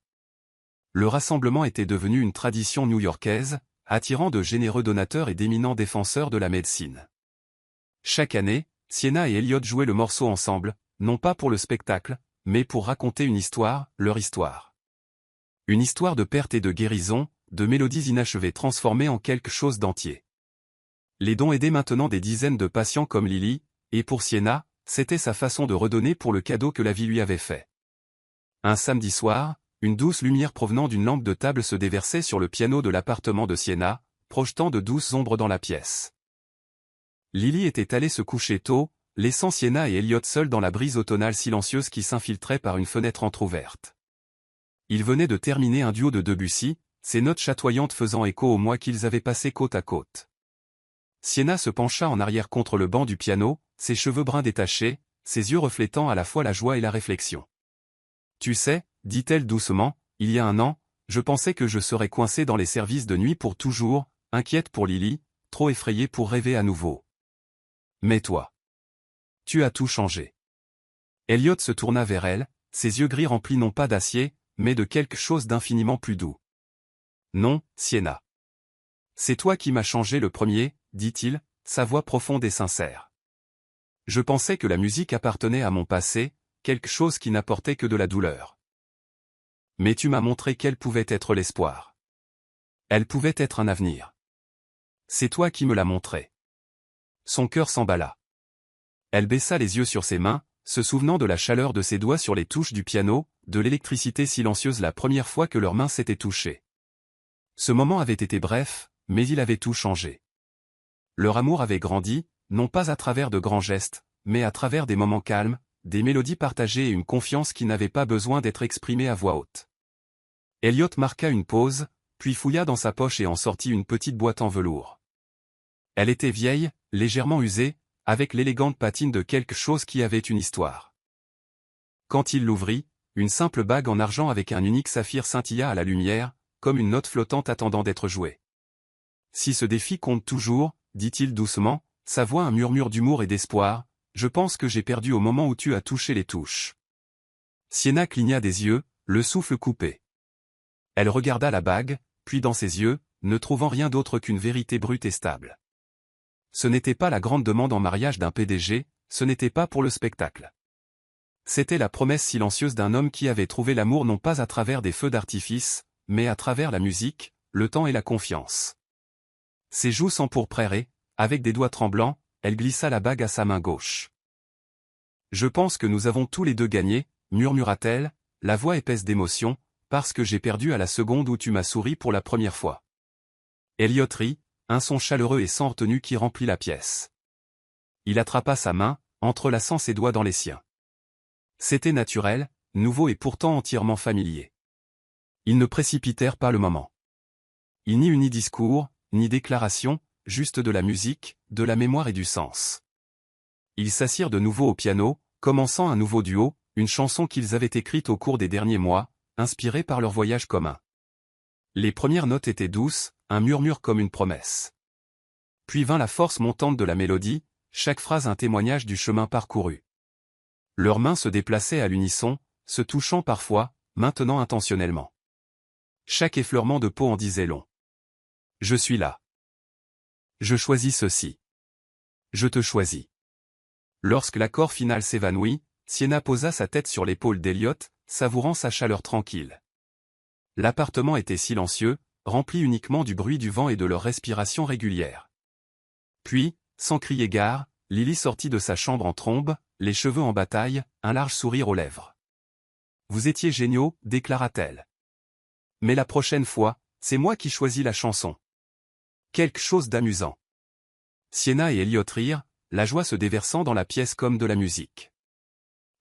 Le rassemblement était devenu une tradition new-yorkaise, attirant de généreux donateurs et d'éminents défenseurs de la médecine. Chaque année, Sienna et Elliot jouaient le morceau ensemble, non pas pour le spectacle, mais pour raconter une histoire, leur histoire. Une histoire de perte et de guérison, de mélodies inachevées transformées en quelque chose d'entier. Les dons aidaient maintenant des dizaines de patients comme Lily, et pour Sienna, c'était sa façon de redonner pour le cadeau que la vie lui avait fait. Un samedi soir, une douce lumière provenant d'une lampe de table se déversait sur le piano de l'appartement de Sienna, projetant de douces ombres dans la pièce. Lily était allée se coucher tôt, laissant Sienna et Elliot seuls dans la brise automnale silencieuse qui s'infiltrait par une fenêtre entr'ouverte. Ils venaient de terminer un duo de Debussy, ses notes chatoyantes faisant écho aux mois qu'ils avaient passés côte à côte. Sienna se pencha en arrière contre le banc du piano, ses cheveux bruns détachés, ses yeux reflétant à la fois la joie et la réflexion. « Tu sais, dit-elle doucement, il y a un an, je pensais que je serais coincée dans les services de nuit pour toujours, inquiète pour Lily, trop effrayée pour rêver à nouveau. Mais toi, tu as tout changé. » Elliot se tourna vers elle, ses yeux gris remplis non pas d'acier, mais de quelque chose d'infiniment plus doux. « Non, Sienna. C'est toi qui m'as changé le premier, dit-il, sa voix profonde et sincère. Je pensais que la musique appartenait à mon passé, quelque chose qui n'apportait que de la douleur. Mais tu m'as montré quel pouvait être l'espoir. Elle pouvait être un avenir. C'est toi qui me l'as montré. Son cœur s'emballa. Elle baissa les yeux sur ses mains, se souvenant de la chaleur de ses doigts sur les touches du piano, de l'électricité silencieuse la première fois que leurs mains s'étaient touchées. Ce moment avait été bref, mais il avait tout changé. Leur amour avait grandi, non pas à travers de grands gestes, mais à travers des moments calmes, des mélodies partagées et une confiance qui n'avait pas besoin d'être exprimée à voix haute. Elliot marqua une pause, puis fouilla dans sa poche et en sortit une petite boîte en velours. Elle était vieille, légèrement usée, avec l'élégante patine de quelque chose qui avait une histoire. Quand il l'ouvrit, une simple bague en argent avec un unique saphir scintilla à la lumière, comme une note flottante attendant d'être jouée. « Si ce défi compte toujours, dit-il doucement, sa voix un murmure d'humour et d'espoir, je pense que j'ai perdu au moment où tu as touché les touches. » Sienna cligna des yeux, le souffle coupé. Elle regarda la bague, puis dans ses yeux, ne trouvant rien d'autre qu'une vérité brute et stable. Ce n'était pas la grande demande en mariage d'un PDG, ce n'était pas pour le spectacle. C'était la promesse silencieuse d'un homme qui avait trouvé l'amour non pas à travers des feux d'artifice, mais à travers la musique, le temps et la confiance. Ses joues s'empourprèrent, avec des doigts tremblants, elle glissa la bague à sa main gauche. « Je pense que nous avons tous les deux gagné, » murmura-t-elle, la voix épaisse d'émotion, parce que j'ai perdu à la seconde où tu m'as souri pour la première fois. Elliot rit, un son chaleureux et sans retenue qui remplit la pièce. Il attrapa sa main, entrelaçant ses doigts dans les siens. C'était naturel, nouveau et pourtant entièrement familier. Ils ne précipitèrent pas le moment. Il n'y eut ni discours, ni déclaration, juste de la musique, de la mémoire et du sens. Ils s'assirent de nouveau au piano, commençant un nouveau duo, une chanson qu'ils avaient écrite au cours des derniers mois, inspirée par leur voyage commun. Les premières notes étaient douces, un murmure comme une promesse. Puis vint la force montante de la mélodie, chaque phrase un témoignage du chemin parcouru. Leurs mains se déplaçaient à l'unisson, se touchant parfois, maintenant intentionnellement. Chaque effleurement de peau en disait long. « Je suis là. Je choisis ceci. Je te choisis. » Lorsque l'accord final s'évanouit, Sienna posa sa tête sur l'épaule d'Elliot, savourant sa chaleur tranquille. L'appartement était silencieux, rempli uniquement du bruit du vent et de leur respiration régulière. Puis, sans crier gare, Lily sortit de sa chambre en trombe, les cheveux en bataille, un large sourire aux lèvres. « Vous étiez géniaux, déclara-t-elle. Mais la prochaine fois, c'est moi qui choisis la chanson. » Quelque chose d'amusant. Sienna et Elliot rirent, la joie se déversant dans la pièce comme de la musique.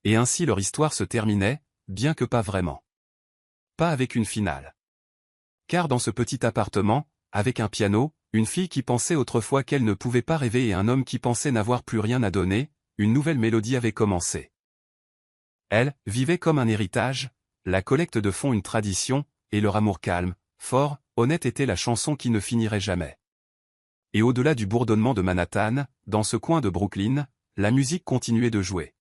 Et ainsi leur histoire se terminait, bien que pas vraiment. Pas avec une finale. Car dans ce petit appartement, avec un piano, une fille qui pensait autrefois qu'elle ne pouvait pas rêver et un homme qui pensait n'avoir plus rien à donner, une nouvelle mélodie avait commencé. Elle vivait comme un héritage, la collecte de fonds une tradition, et leur amour calme, fort, honnête était la chanson qui ne finirait jamais. Et au-delà du bourdonnement de Manhattan, dans ce coin de Brooklyn, la musique continuait de jouer.